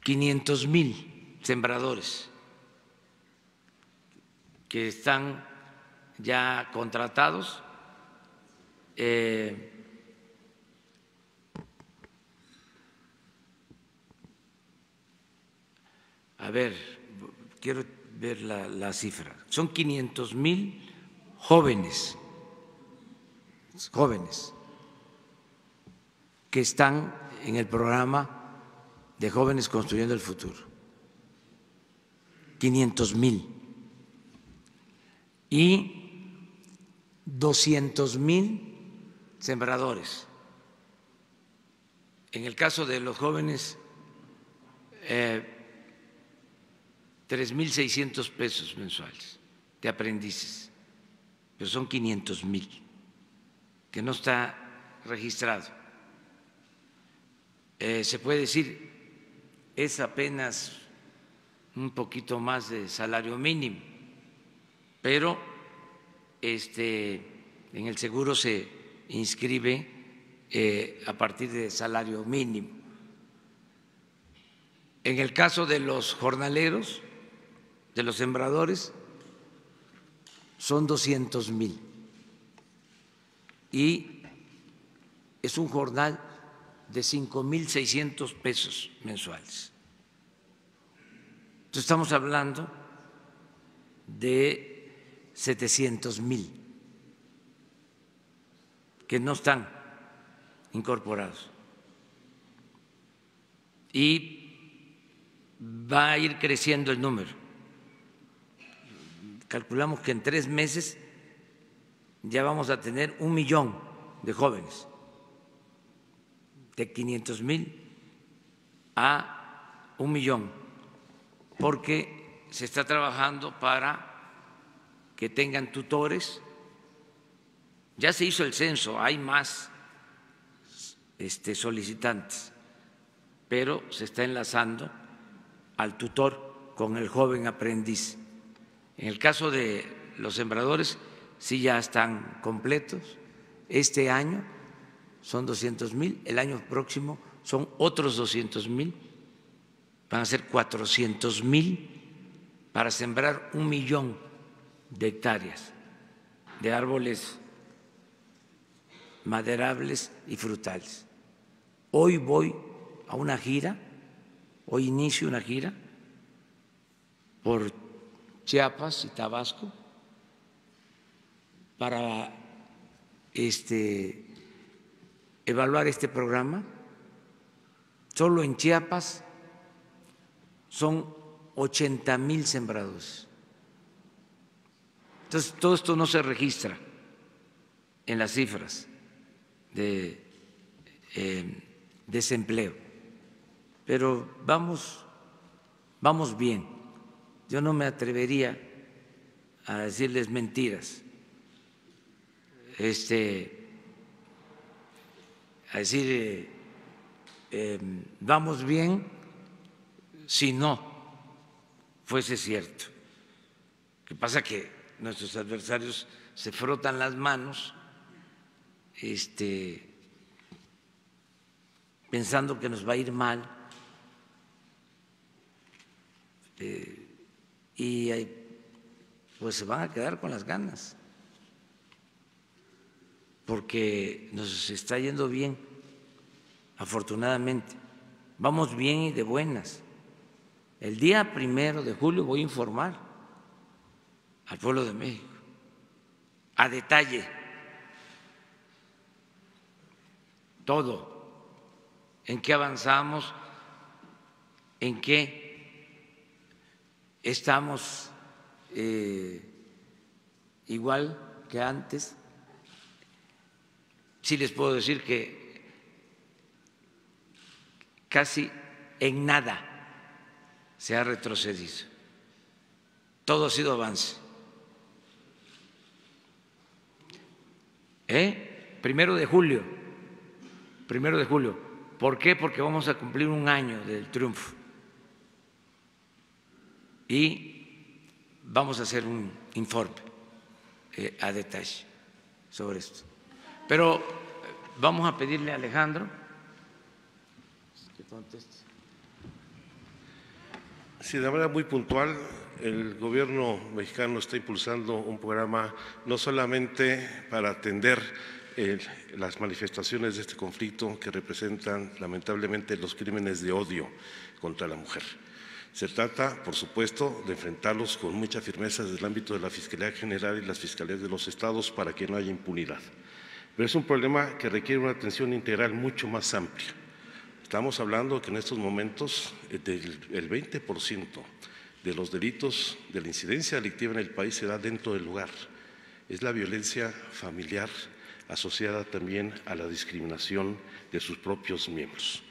500,000 sembradores que están ya contratados. A ver, quiero ver la cifra. Son 500,000 jóvenes que están en el programa de Jóvenes Construyendo el Futuro. 500,000. Y 200,000 sembradores. En el caso de los jóvenes, 3,600 pesos mensuales de aprendices, pero son 500,000, que no está registrado. Se puede decir, es apenas un poquito más de salario mínimo, pero en el seguro se inscribe a partir de salario mínimo. En el caso de los jornaleros, de los sembradores, son 200,000 y es un jornal de 5,600 pesos mensuales. Entonces estamos hablando de 700,000 que no están incorporados y va a ir creciendo el número. Calculamos que en 3 meses ya vamos a tener 1 millón de jóvenes, de 500,000 a 1 millón, porque se está trabajando para que tengan tutores. Ya se hizo el censo, hay más solicitantes, pero se está enlazando al tutor con el joven aprendiz. En el caso de los sembradores, sí ya están completos. Este año son 200,000, el año próximo son otros 200,000, van a ser 400,000 para sembrar 1 millón de hectáreas de árboles maderables y frutales. Hoy voy a una gira, hoy inicio una gira por Chiapas y Tabasco para evaluar este programa. Solo en Chiapas son 80,000 sembradores. Entonces, todo esto no se registra en las cifras de desempleo, pero vamos bien. Yo no me atrevería a decirles mentiras, a decir vamos bien si no fuese cierto. Lo que pasa es que nuestros adversarios se frotan las manos pensando que nos va a ir mal y pues se van a quedar con las ganas, porque nos está yendo bien, afortunadamente. Vamos bien y de buenas. El día 1 de julio voy a informar al pueblo de México a detalle todo, en qué avanzamos, en qué estamos igual que antes. Sí les puedo decir que casi en nada se ha retrocedido. Todo ha sido avance. 1 de julio. 1 de julio. ¿Por qué? Porque vamos a cumplir 1 año del triunfo. Y vamos a hacer un informe a detalle sobre esto. Pero vamos a pedirle a Alejandro que conteste. Sí, de manera muy puntual, el gobierno mexicano está impulsando un programa no solamente para atender las manifestaciones de este conflicto que representan lamentablemente los crímenes de odio contra la mujer. Se trata, por supuesto, de enfrentarlos con mucha firmeza desde el ámbito de la Fiscalía General y las Fiscalías de los estados para que no haya impunidad. Pero es un problema que requiere una atención integral mucho más amplia. Estamos hablando que en estos momentos el 20% de los delitos de la incidencia delictiva en el país se da dentro del hogar. Es la violencia familiar asociada también a la discriminación de sus propios miembros.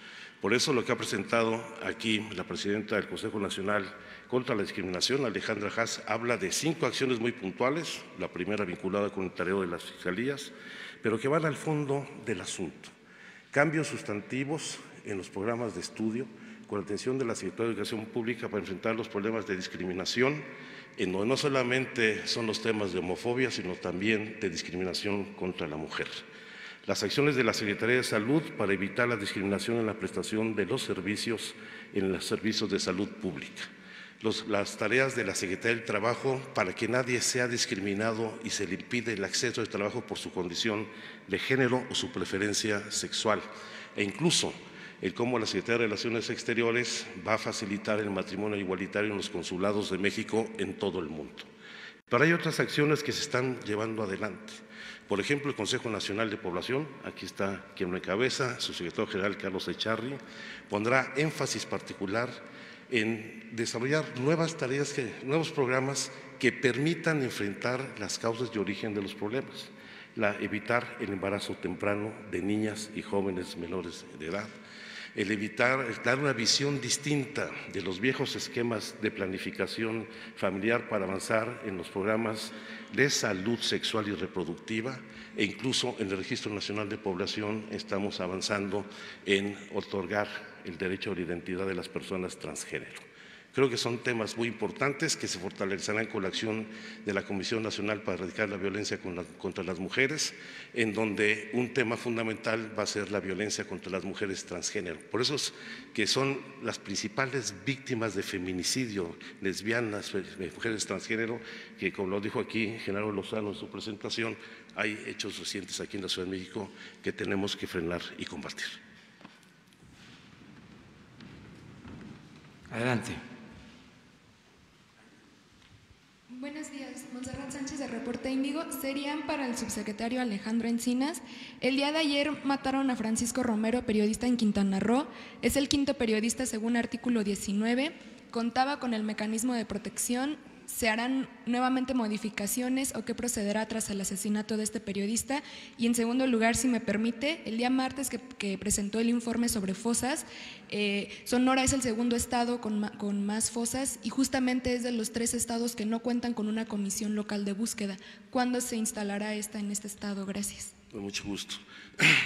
Por eso lo que ha presentado aquí la presidenta del Consejo Nacional contra la Discriminación, Alejandra Haas, habla de 5 acciones muy puntuales, la primera vinculada con el tarea de las fiscalías, pero que van al fondo del asunto. Cambios sustantivos en los programas de estudio, con la atención de la Secretaría de Educación Pública para enfrentar los problemas de discriminación, en donde no solamente son los temas de homofobia, sino también de discriminación contra la mujer. Las acciones de la Secretaría de Salud para evitar la discriminación en la prestación de los servicios en los servicios de salud pública. Las tareas de la Secretaría del Trabajo para que nadie sea discriminado y se le impide el acceso al trabajo por su condición de género o su preferencia sexual. E incluso el cómo la Secretaría de Relaciones Exteriores va a facilitar el matrimonio igualitario en los consulados de México en todo el mundo. Pero hay otras acciones que se están llevando adelante. Por ejemplo, el Consejo Nacional de Población, aquí está quien lo encabeza, su secretario general Carlos Echarri, pondrá énfasis particular en desarrollar nuevas tareas, nuevos programas que permitan enfrentar las causas de origen de los problemas, evitar el embarazo temprano de niñas y jóvenes menores de edad, dar una visión distinta de los viejos esquemas de planificación familiar para avanzar en los programas de salud sexual y reproductiva, e incluso en el Registro Nacional de Población estamos avanzando en otorgar el derecho a la identidad de las personas transgénero. Creo que son temas muy importantes que se fortalecerán con la acción de la Comisión Nacional para Erradicar la Violencia contra las Mujeres, en donde un tema fundamental va a ser la violencia contra las mujeres transgénero. Por eso es que son las principales víctimas de feminicidio, lesbianas, mujeres transgénero, que como lo dijo aquí Genaro Lozano en su presentación, hay hechos recientes aquí en la Ciudad de México que tenemos que frenar y combatir. Adelante. Buenos días, Montserrat Sánchez de Reporte Índigo. Serían para el subsecretario Alejandro Encinas. El día de ayer mataron a Francisco Romero, periodista en Quintana Roo. Es el 5º periodista según artículo 19. Contaba con el mecanismo de protección. ¿Se harán nuevamente modificaciones o qué procederá tras el asesinato de este periodista? Y en segundo lugar, si me permite, el día martes que presentó el informe sobre fosas, Sonora es el segundo estado con más fosas y justamente es de los 3 estados que no cuentan con una comisión local de búsqueda. ¿Cuándo se instalará esta en este estado? Gracias. Con mucho gusto.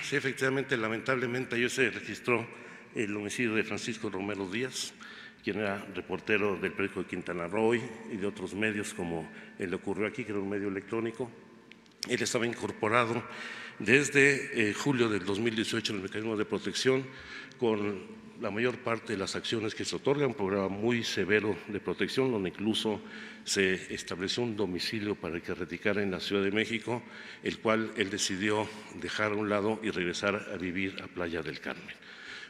Sí, efectivamente, lamentablemente ayer se registró el homicidio de Francisco Romero Díaz, quien era reportero del periódico de Quintana Roo y de otros medios como le ocurrió aquí, que era un medio electrónico. Él estaba incorporado desde julio del 2018 en el mecanismo de protección con la mayor parte de las acciones que se otorgan, un programa muy severo de protección, donde incluso se estableció un domicilio para que radicara en la Ciudad de México, el cual él decidió dejar a un lado y regresar a vivir a Playa del Carmen.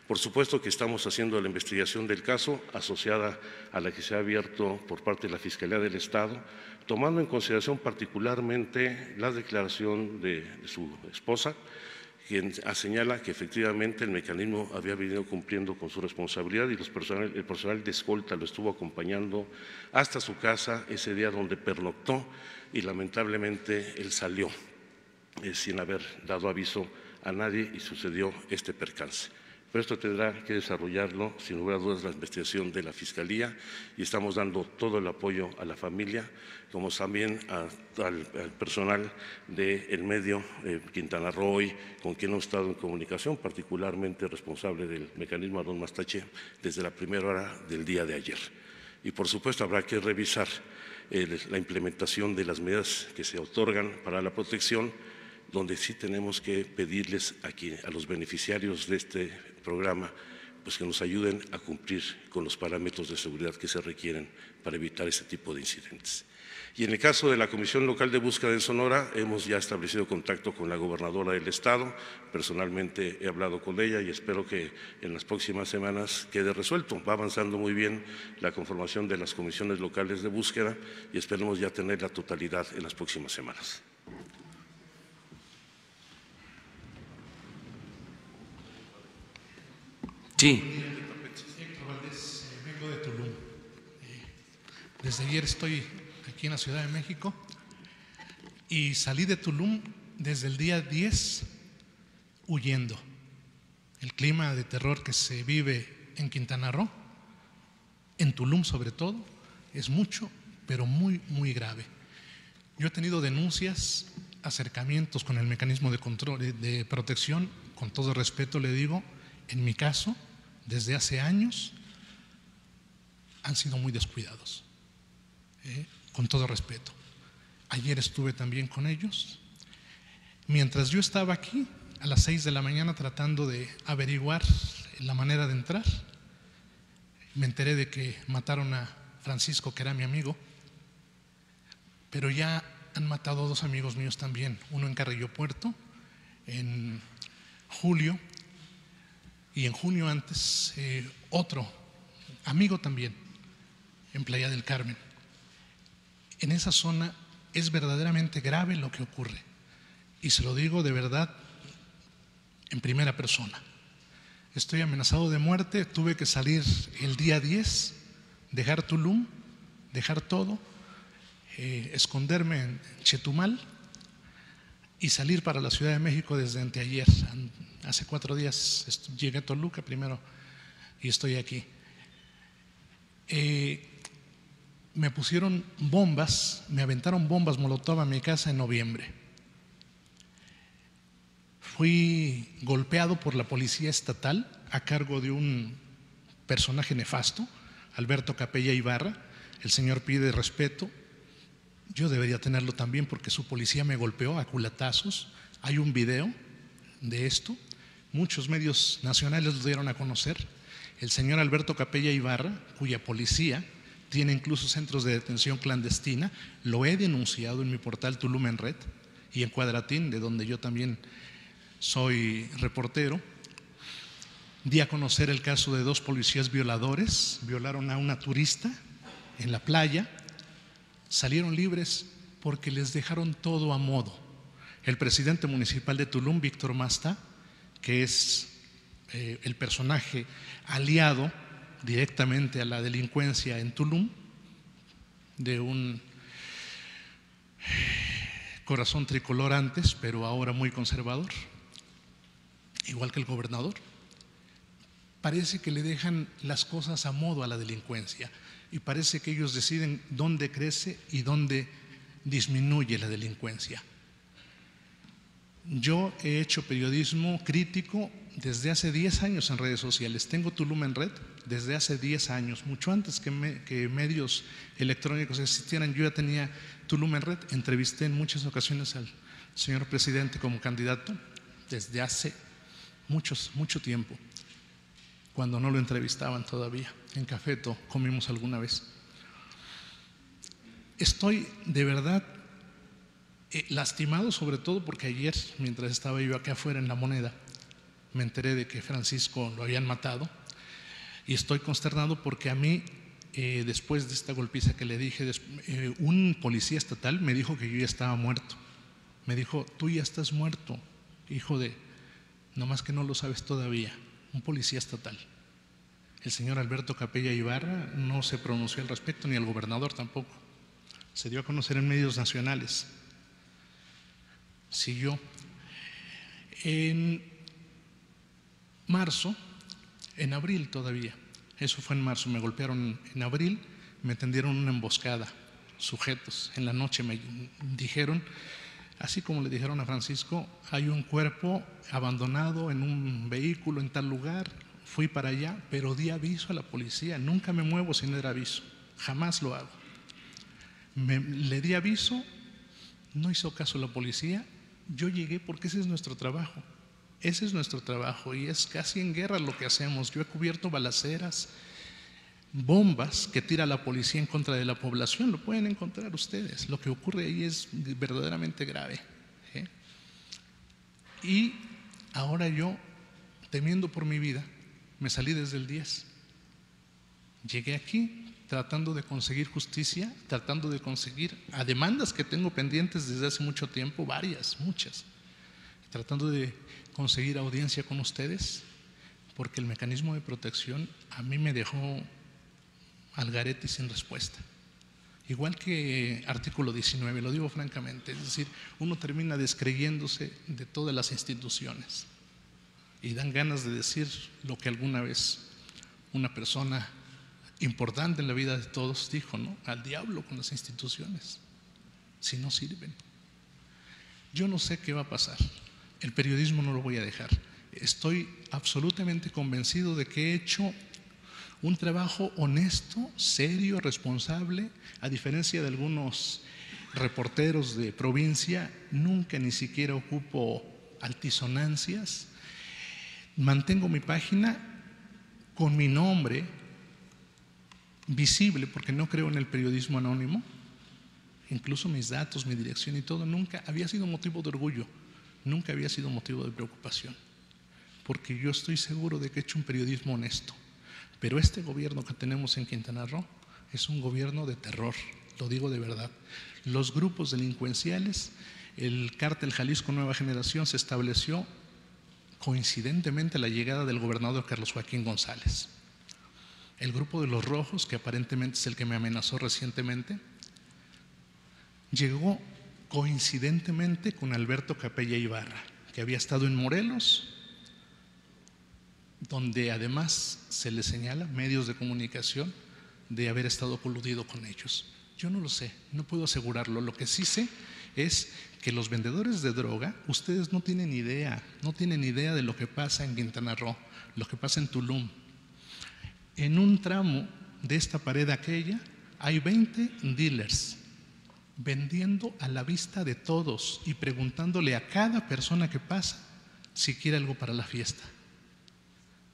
Por supuesto que estamos haciendo la investigación del caso asociada a la que se ha abierto por parte de la Fiscalía del Estado, tomando en consideración particularmente la declaración de su esposa, quien señala que efectivamente el mecanismo había venido cumpliendo con su responsabilidad y el personal de escolta lo estuvo acompañando hasta su casa ese día donde pernoctó y lamentablemente él salió sin haber dado aviso a nadie y sucedió este percance. Pero esto tendrá que desarrollarlo, sin lugar a dudas, la investigación de la Fiscalía, y estamos dando todo el apoyo a la familia, como también al personal del medio Quintana Roo hoy, con quien hemos estado en comunicación, particularmente responsable del mecanismo Aarón Mastache, desde la primera hora del día de ayer. Y por supuesto habrá que revisar la implementación de las medidas que se otorgan para la protección, donde sí tenemos que pedirles aquí a los beneficiarios de este programa pues que nos ayuden a cumplir con los parámetros de seguridad que se requieren para evitar este tipo de incidentes. Y en el caso de la Comisión Local de Búsqueda en Sonora, hemos ya establecido contacto con la gobernadora del Estado. Personalmente he hablado con ella y espero que en las próximas semanas quede resuelto. Va avanzando muy bien la conformación de las comisiones locales de búsqueda y esperemos ya tener la totalidad en las próximas semanas. Sí. Héctor Valdés, vengo de Tulum. Desde ayer estoy aquí en la Ciudad de México y salí de Tulum desde el día 10 huyendo. El clima de terror que se vive en Quintana Roo, en Tulum sobre todo, es mucho, pero muy, muy grave. Yo he tenido denuncias, acercamientos con el mecanismo de control, de protección, con todo respeto le digo, en mi caso, desde hace años, han sido muy descuidados, con todo respeto. Ayer estuve también con ellos. Mientras yo estaba aquí, a las 6 de la mañana, tratando de averiguar la manera de entrar, me enteré de que mataron a Francisco, que era mi amigo, pero ya han matado a 2 amigos míos también, uno en Carrillo Puerto, en julio, y en junio antes otro amigo también en Playa del Carmen. En esa zona es verdaderamente grave lo que ocurre y se lo digo de verdad en primera persona. Estoy amenazado de muerte, tuve que salir el día 10, dejar Tulum, dejar todo, esconderme en Chetumal y salir para la Ciudad de México desde anteayer. Hace 4 días llegué a Toluca primero y estoy aquí. Me pusieron bombas, me aventaron bombas molotov a mi casa en noviembre. Fui golpeado por la policía estatal a cargo de un personaje nefasto, Alberto Capella Ibarra. El señor pide respeto. Yo debería tenerlo también porque su policía me golpeó a culatazos. Hay un video de esto. Muchos medios nacionales lo dieron a conocer. El señor Alberto Capella Ibarra, cuya policía tiene incluso centros de detención clandestina, lo he denunciado en mi portal Tulum en Red y en Cuadratín, de donde yo también soy reportero. Di a conocer el caso de 2 policías violadores, violaron a una turista en la playa, salieron libres porque les dejaron todo a modo. El presidente municipal de Tulum, Víctor Masta, que es el personaje aliado directamente a la delincuencia en Tulum, de un corazón tricolor antes, pero ahora muy conservador, igual que el gobernador. Parece que le dejan las cosas a modo a la delincuencia y parece que ellos deciden dónde crece y dónde disminuye la delincuencia. Yo he hecho periodismo crítico desde hace 10 años en redes sociales. Tengo Tulum en Red desde hace 10 años, mucho antes que medios electrónicos existieran. Yo ya tenía Tulum en Red. Entrevisté en muchas ocasiones al señor presidente como candidato desde hace mucho tiempo, cuando no lo entrevistaban todavía. En Cafeto comimos alguna vez. Estoy de verdad lastimado, sobre todo porque ayer, mientras estaba yo acá afuera en La Moneda, me enteré de que Francisco lo habían matado y estoy consternado porque a mí, después de esta golpiza que le dije, un policía estatal me dijo que yo ya estaba muerto. Me dijo: tú ya estás muerto, hijo de… nomás que no lo sabes todavía. Un policía estatal. El señor Alberto Capella Ibarra no se pronunció al respecto, ni el gobernador tampoco. Se dio a conocer en medios nacionales. Siguió. En marzo en abril todavía. Eso fue en marzo, me golpearon en abril, me tendieron una emboscada, sujetos. En la noche me dijeron, así como le dijeron a Francisco, hay un cuerpo abandonado en un vehículo en tal lugar. Fui para allá, pero di aviso a la policía. Nunca me muevo sin dar aviso, jamás lo hago. Le di aviso, no hizo caso la policía. Yo llegué porque ese es nuestro trabajo. Ese es nuestro trabajo y es casi en guerra lo que hacemos. Yo he cubierto balaceras, bombas que tira la policía en contra de la población. Lo pueden encontrar ustedes. Lo que ocurre ahí es verdaderamente grave. Y ahora yo, temiendo por mi vida, me salí desde el 10. Llegué aquí tratando de conseguir justicia, tratando de conseguir a demandas que tengo pendientes desde hace mucho tiempo, varias, muchas, tratando de conseguir audiencia con ustedes, porque el mecanismo de protección a mí me dejó al garete y sin respuesta. Igual que artículo 19, lo digo francamente, es decir, uno termina descreyéndose de todas las instituciones y dan ganas de decir lo que alguna vez una persona importante en la vida de todos dijo, ¿no? Al diablo con las instituciones, si no sirven. Yo no sé qué va a pasar, el periodismo no lo voy a dejar. Estoy absolutamente convencido de que he hecho un trabajo honesto, serio, responsable, a diferencia de algunos reporteros de provincia. Nunca ni siquiera ocupo altisonancias. Mantengo mi página con mi nombre visible, porque no creo en el periodismo anónimo. Incluso mis datos, mi dirección y todo, nunca había sido motivo de orgullo, nunca había sido motivo de preocupación, porque yo estoy seguro de que he hecho un periodismo honesto. Pero este gobierno que tenemos en Quintana Roo es un gobierno de terror, lo digo de verdad. Los grupos delincuenciales, el cártel Jalisco Nueva Generación se estableció coincidentemente a la llegada del gobernador Carlos Joaquín González. El grupo de los Rojos, que aparentemente es el que me amenazó recientemente, llegó coincidentemente con Alberto Capella Ibarra, que había estado en Morelos, donde además se le señala medios de comunicación de haber estado coludido con ellos. Yo no lo sé, no puedo asegurarlo. Lo que sí sé es que los vendedores de droga, ustedes no tienen idea de lo que pasa en Quintana Roo, lo que pasa en Tulum. En un tramo de esta pared aquella hay 20 dealers vendiendo a la vista de todos y preguntándole a cada persona que pasa si quiere algo para la fiesta.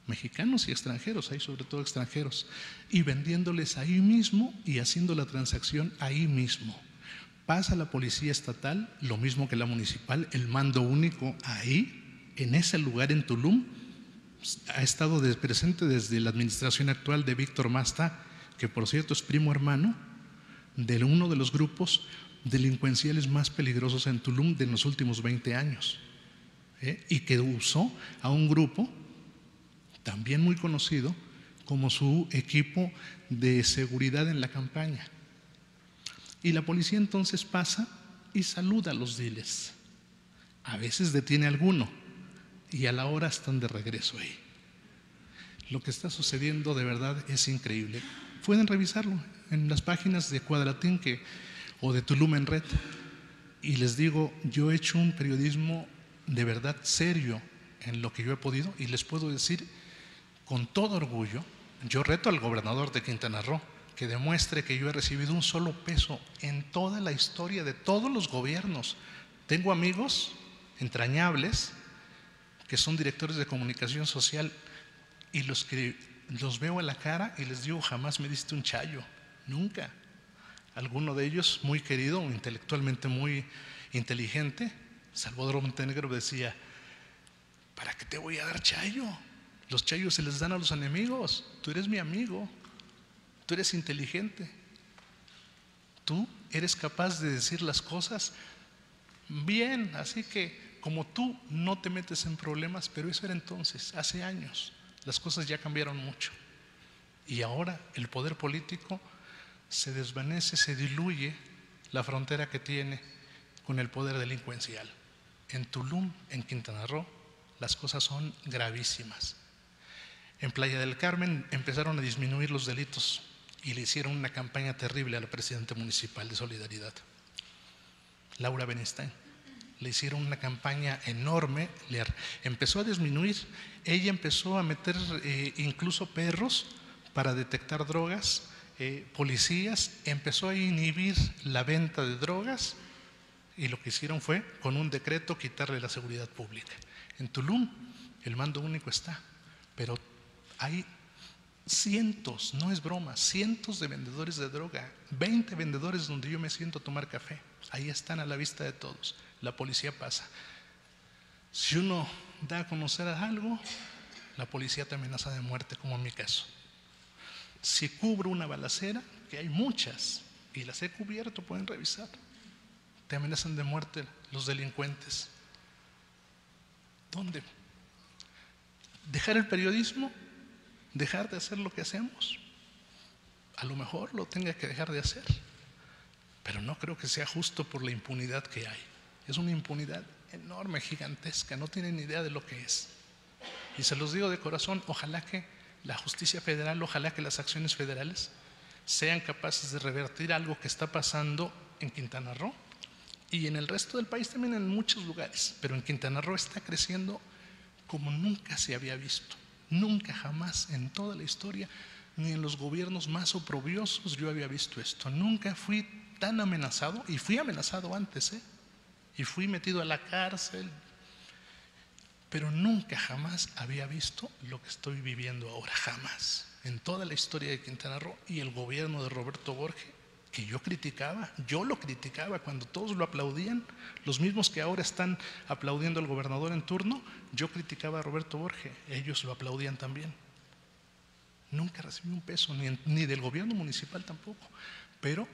Mexicanos y extranjeros, hay sobre todo extranjeros, y vendiéndoles ahí mismo y haciendo la transacción ahí mismo. Pasa la policía estatal, lo mismo que la municipal, el mando único ahí, en ese lugar en Tulum, ha estado presente desde la administración actual de Víctor Masta, que por cierto es primo hermano de uno de los grupos delincuenciales más peligrosos en Tulum de los últimos 20 años, y que usó a un grupo también muy conocido como su equipo de seguridad en la campaña. Y la policía entonces pasa y saluda a los diles. A veces detiene a alguno y a la hora están de regreso ahí. Lo que está sucediendo de verdad es increíble. Pueden revisarlo en las páginas de Cuadratín o de Tulum en Red. Y les digo, yo he hecho un periodismo de verdad serio en lo que yo he podido, y les puedo decir con todo orgullo, yo reto al gobernador de Quintana Roo que demuestre que yo he recibido un solo peso en toda la historia de todos los gobiernos. Tengo amigos entrañables que son directores de comunicación social y los veo a la cara y les digo, jamás me diste un chayo, nunca. Alguno de ellos muy querido, intelectualmente muy inteligente, Salvador Montenegro, decía, ¿para qué te voy a dar chayo? Los chayos se les dan a los enemigos. Tú eres mi amigo, tú eres inteligente, tú eres capaz de decir las cosas bien, así que como tú no te metes en problemas. Pero eso era entonces, hace años. Las cosas ya cambiaron mucho y ahora el poder político se desvanece, se diluye la frontera que tiene con el poder delincuencial. En Tulum, en Quintana Roo, las cosas son gravísimas. En Playa del Carmen empezaron a disminuir los delitos y le hicieron una campaña terrible a la presidenta municipal de Solidaridad, Laura Benestein. Le hicieron una campaña enorme, empezó a disminuir. Ella empezó a meter incluso perros para detectar drogas, policías, empezó a inhibir la venta de drogas y lo que hicieron fue, con un decreto, quitarle la seguridad pública. En Tulum el mando único está, pero hay cientos, no es broma, cientos de vendedores de droga, 20 vendedores donde yo me siento a tomar café. Ahí están a la vista de todos. La policía pasa. Si uno da a conocer algo, la policía te amenaza de muerte, como en mi caso. Si cubro una balacera, que hay muchas, y las he cubierto, pueden revisar, te amenazan de muerte los delincuentes. ¿Dónde? ¿Dejar el periodismo? ¿Dejar de hacer lo que hacemos? A lo mejor lo tenga que dejar de hacer, pero no creo que sea justo por la impunidad que hay. Es una impunidad enorme, gigantesca, no tienen idea de lo que es. Y se los digo de corazón, ojalá que la justicia federal, ojalá que las acciones federales sean capaces de revertir algo que está pasando en Quintana Roo y en el resto del país también, en muchos lugares, pero en Quintana Roo está creciendo como nunca se había visto. Nunca jamás en toda la historia, ni en los gobiernos más oprobiosos, yo había visto esto. Nunca fui tan amenazado, y fui amenazado antes, y fui metido a la cárcel, pero nunca jamás había visto lo que estoy viviendo ahora, jamás, en toda la historia de Quintana Roo. Y el gobierno de Roberto Borge, que yo lo criticaba cuando todos lo aplaudían, los mismos que ahora están aplaudiendo al gobernador en turno, yo criticaba a Roberto Borge, ellos lo aplaudían también. Nunca recibí un peso, ni del gobierno municipal tampoco, pero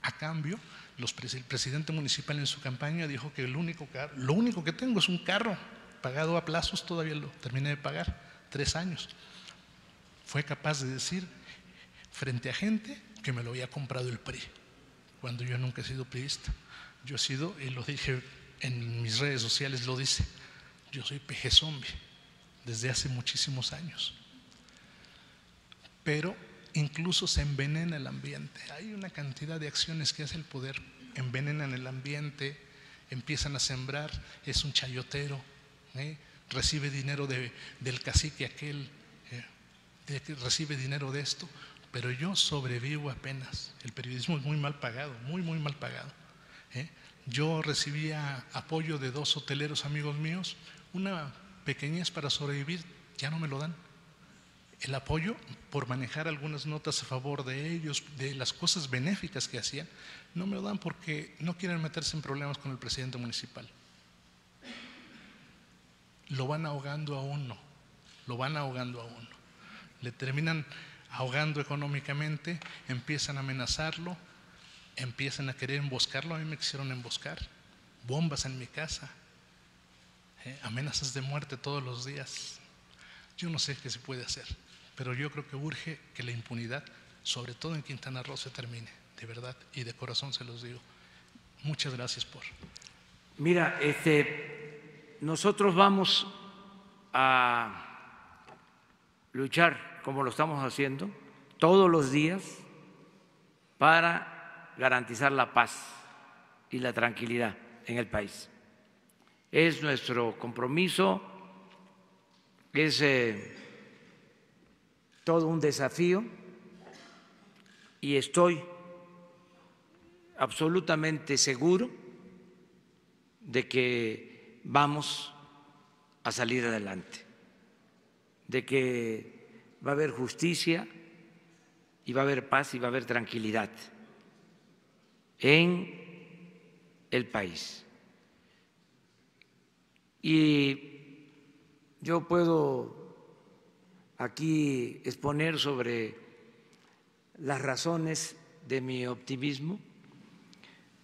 a cambio el presidente municipal en su campaña dijo que lo único que tengo es un carro pagado a plazos, todavía lo terminé de pagar, 3 años. Fue capaz de decir frente a gente que me lo había comprado el PRI, cuando yo nunca he sido priista. Yo he sido, y lo dije en mis redes sociales, lo dice, yo soy peje zombie desde hace muchísimos años. Pero incluso se envenena el ambiente. Hay una cantidad de acciones que hace el poder, envenenan el ambiente, empiezan a sembrar, es un chayotero, recibe dinero del cacique aquel, recibe dinero de esto. Pero yo sobrevivo apenas. El periodismo es muy mal pagado, muy mal pagado. Yo recibía apoyo de 2 hoteleros amigos míos, una pequeñez para sobrevivir, ya no me lo dan. El apoyo por manejar algunas notas a favor de ellos, de las cosas benéficas que hacían, no me lo dan porque no quieren meterse en problemas con el presidente municipal. Lo van ahogando a uno, le terminan ahogando económicamente, empiezan a amenazarlo, empiezan a querer emboscarlo. A mí me quisieron emboscar, bombas en mi casa, amenazas de muerte todos los días. Yo no sé qué se puede hacer, pero yo creo que urge que la impunidad, sobre todo en Quintana Roo, se termine, de verdad, y de corazón se los digo. Muchas gracias por… Mira, nosotros vamos a luchar, como lo estamos haciendo, todos los días para garantizar la paz y la tranquilidad en el país. Es nuestro compromiso, es todo un desafío y estoy absolutamente seguro de que vamos a salir adelante, de que va a haber justicia y va a haber paz y va a haber tranquilidad en el país. Y yo puedo aquí exponer sobre las razones de mi optimismo,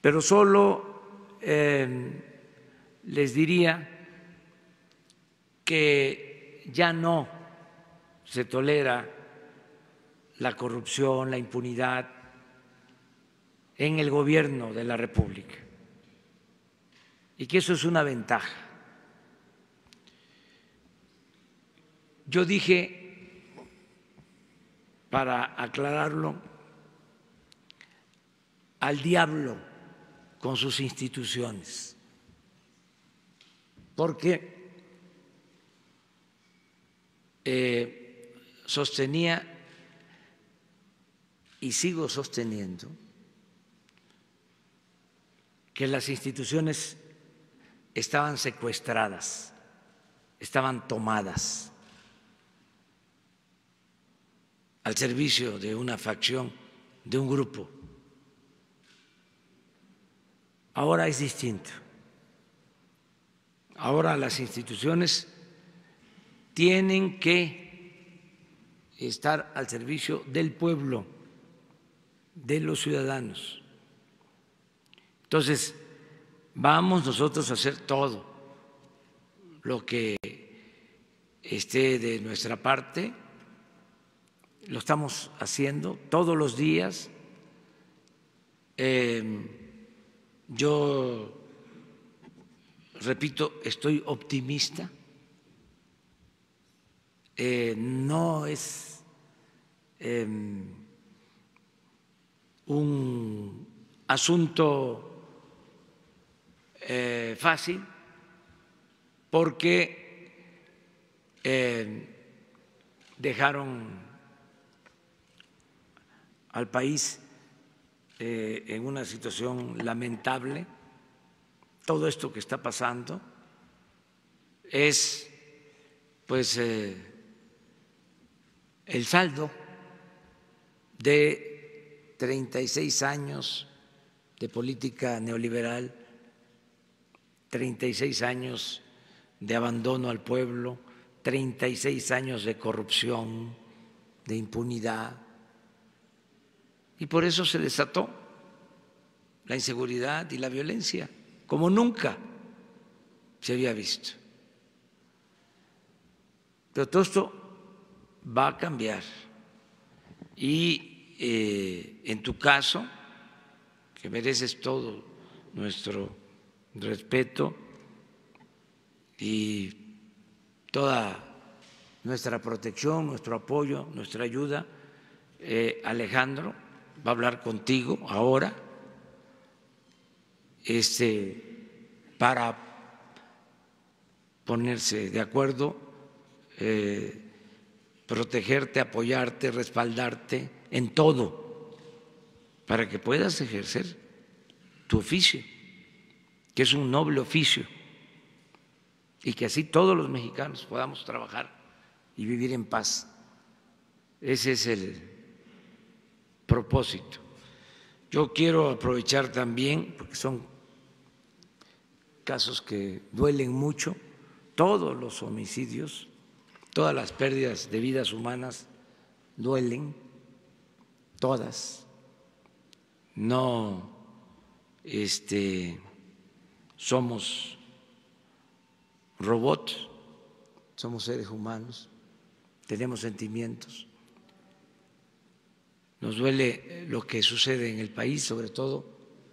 pero solo les diría que ya no se tolera la corrupción, la impunidad en el gobierno de la República y que eso es una ventaja. Yo dije para aclararlo, al diablo con sus instituciones, porque sostenía y sigo sosteniendo que las instituciones estaban secuestradas, estaban tomadas al servicio de una facción, de un grupo. Ahora es distinto. Ahora las instituciones tienen que estar al servicio del pueblo, de los ciudadanos. Entonces, vamos nosotros a hacer todo lo que esté de nuestra parte, lo estamos haciendo todos los días. Yo repito, estoy optimista. No es un asunto fácil, porque dejaron al país en una situación lamentable. Todo esto que está pasando es, pues, el saldo de 36 años de política neoliberal, 36 años de abandono al pueblo, 36 años de corrupción, de impunidad. Y por eso se desató la inseguridad y la violencia, como nunca se había visto. Pero todo esto va a cambiar. Y en tu caso, que mereces todo nuestro respeto y toda nuestra protección, nuestro apoyo, nuestra ayuda, Alejandro va a hablar contigo ahora para ponerse de acuerdo, protegerte, apoyarte, respaldarte en todo, para que puedas ejercer tu oficio, que es un noble oficio, y que así todos los mexicanos podamos trabajar y vivir en paz. Ese es el propósito. Yo quiero aprovechar también, porque son casos que duelen mucho, todos los homicidios, todas las pérdidas de vidas humanas duelen, todas. No somos robots, somos seres humanos, tenemos sentimientos. Nos duele lo que sucede en el país, sobre todo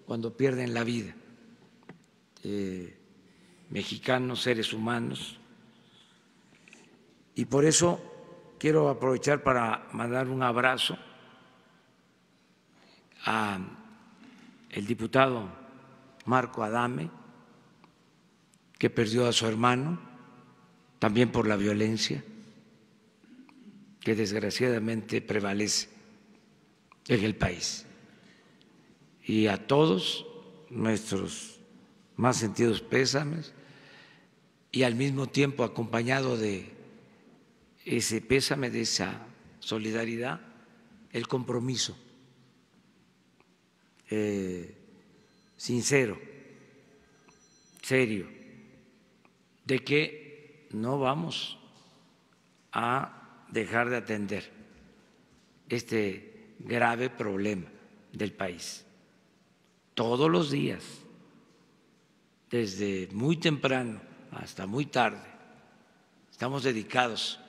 cuando pierden la vida mexicanos, seres humanos. Y por eso quiero aprovechar para mandar un abrazo al diputado Marco Adame, que perdió a su hermano, también por la violencia que desgraciadamente prevalece en el país. Y a todos nuestros más sentidos pésames, y al mismo tiempo acompañado de ese pésame, de esa solidaridad, el compromiso sincero, serio, de que no vamos a dejar de atender este grave problema del país. Todos los días, desde muy temprano hasta muy tarde, estamos dedicados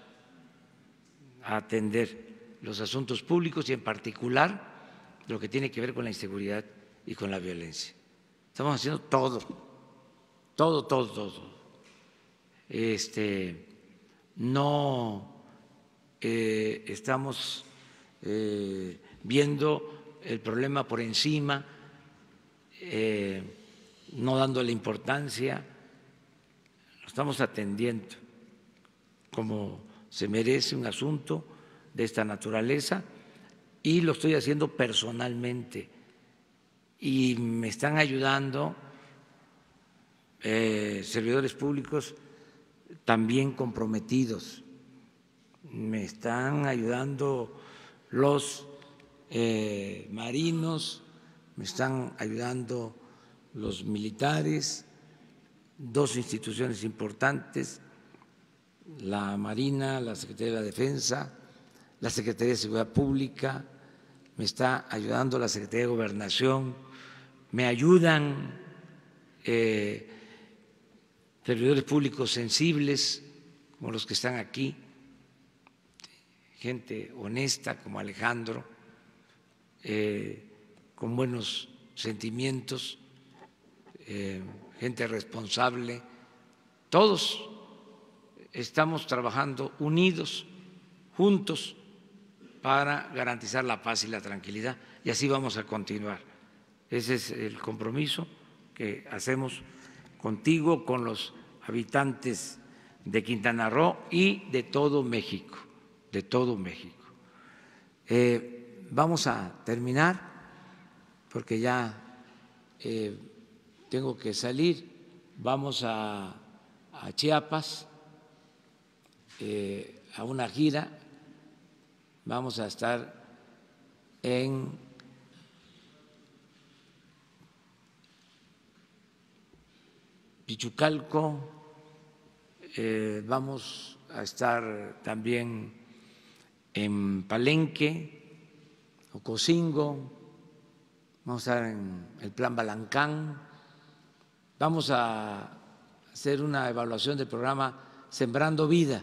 a atender los asuntos públicos y en particular lo que tiene que ver con la inseguridad y con la violencia. Estamos haciendo todo. No estamos viendo el problema por encima, no dándole importancia, lo estamos atendiendo como se merece un asunto de esta naturaleza y lo estoy haciendo personalmente y me están ayudando servidores públicos también comprometidos, me están ayudando los marinos, me están ayudando los militares, dos instituciones importantes, la Marina, la Secretaría de la Defensa, la Secretaría de Seguridad Pública, me está ayudando la Secretaría de Gobernación, me ayudan servidores públicos sensibles como los que están aquí, gente honesta como Alejandro, con buenos sentimientos, gente responsable, todos estamos trabajando unidos, juntos, para garantizar la paz y la tranquilidad y así vamos a continuar. Ese es el compromiso que hacemos contigo, con los habitantes de Quintana Roo y de todo México, de todo México. Vamos a terminar porque ya tengo que salir. Vamos a Chiapas a una gira. Vamos a estar en Pichucalco, vamos a estar también en Palenque, Ocosingo, vamos a estar en el Plan Balancán, vamos a hacer una evaluación del programa Sembrando Vida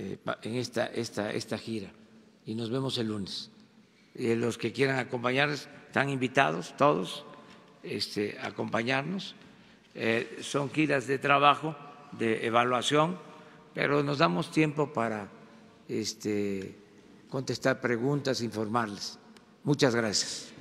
en esta gira y nos vemos el lunes. Los que quieran acompañar están invitados todos a acompañarnos. Son giras de trabajo, de evaluación, pero nos damos tiempo para contestar preguntas, informarles. Muchas gracias.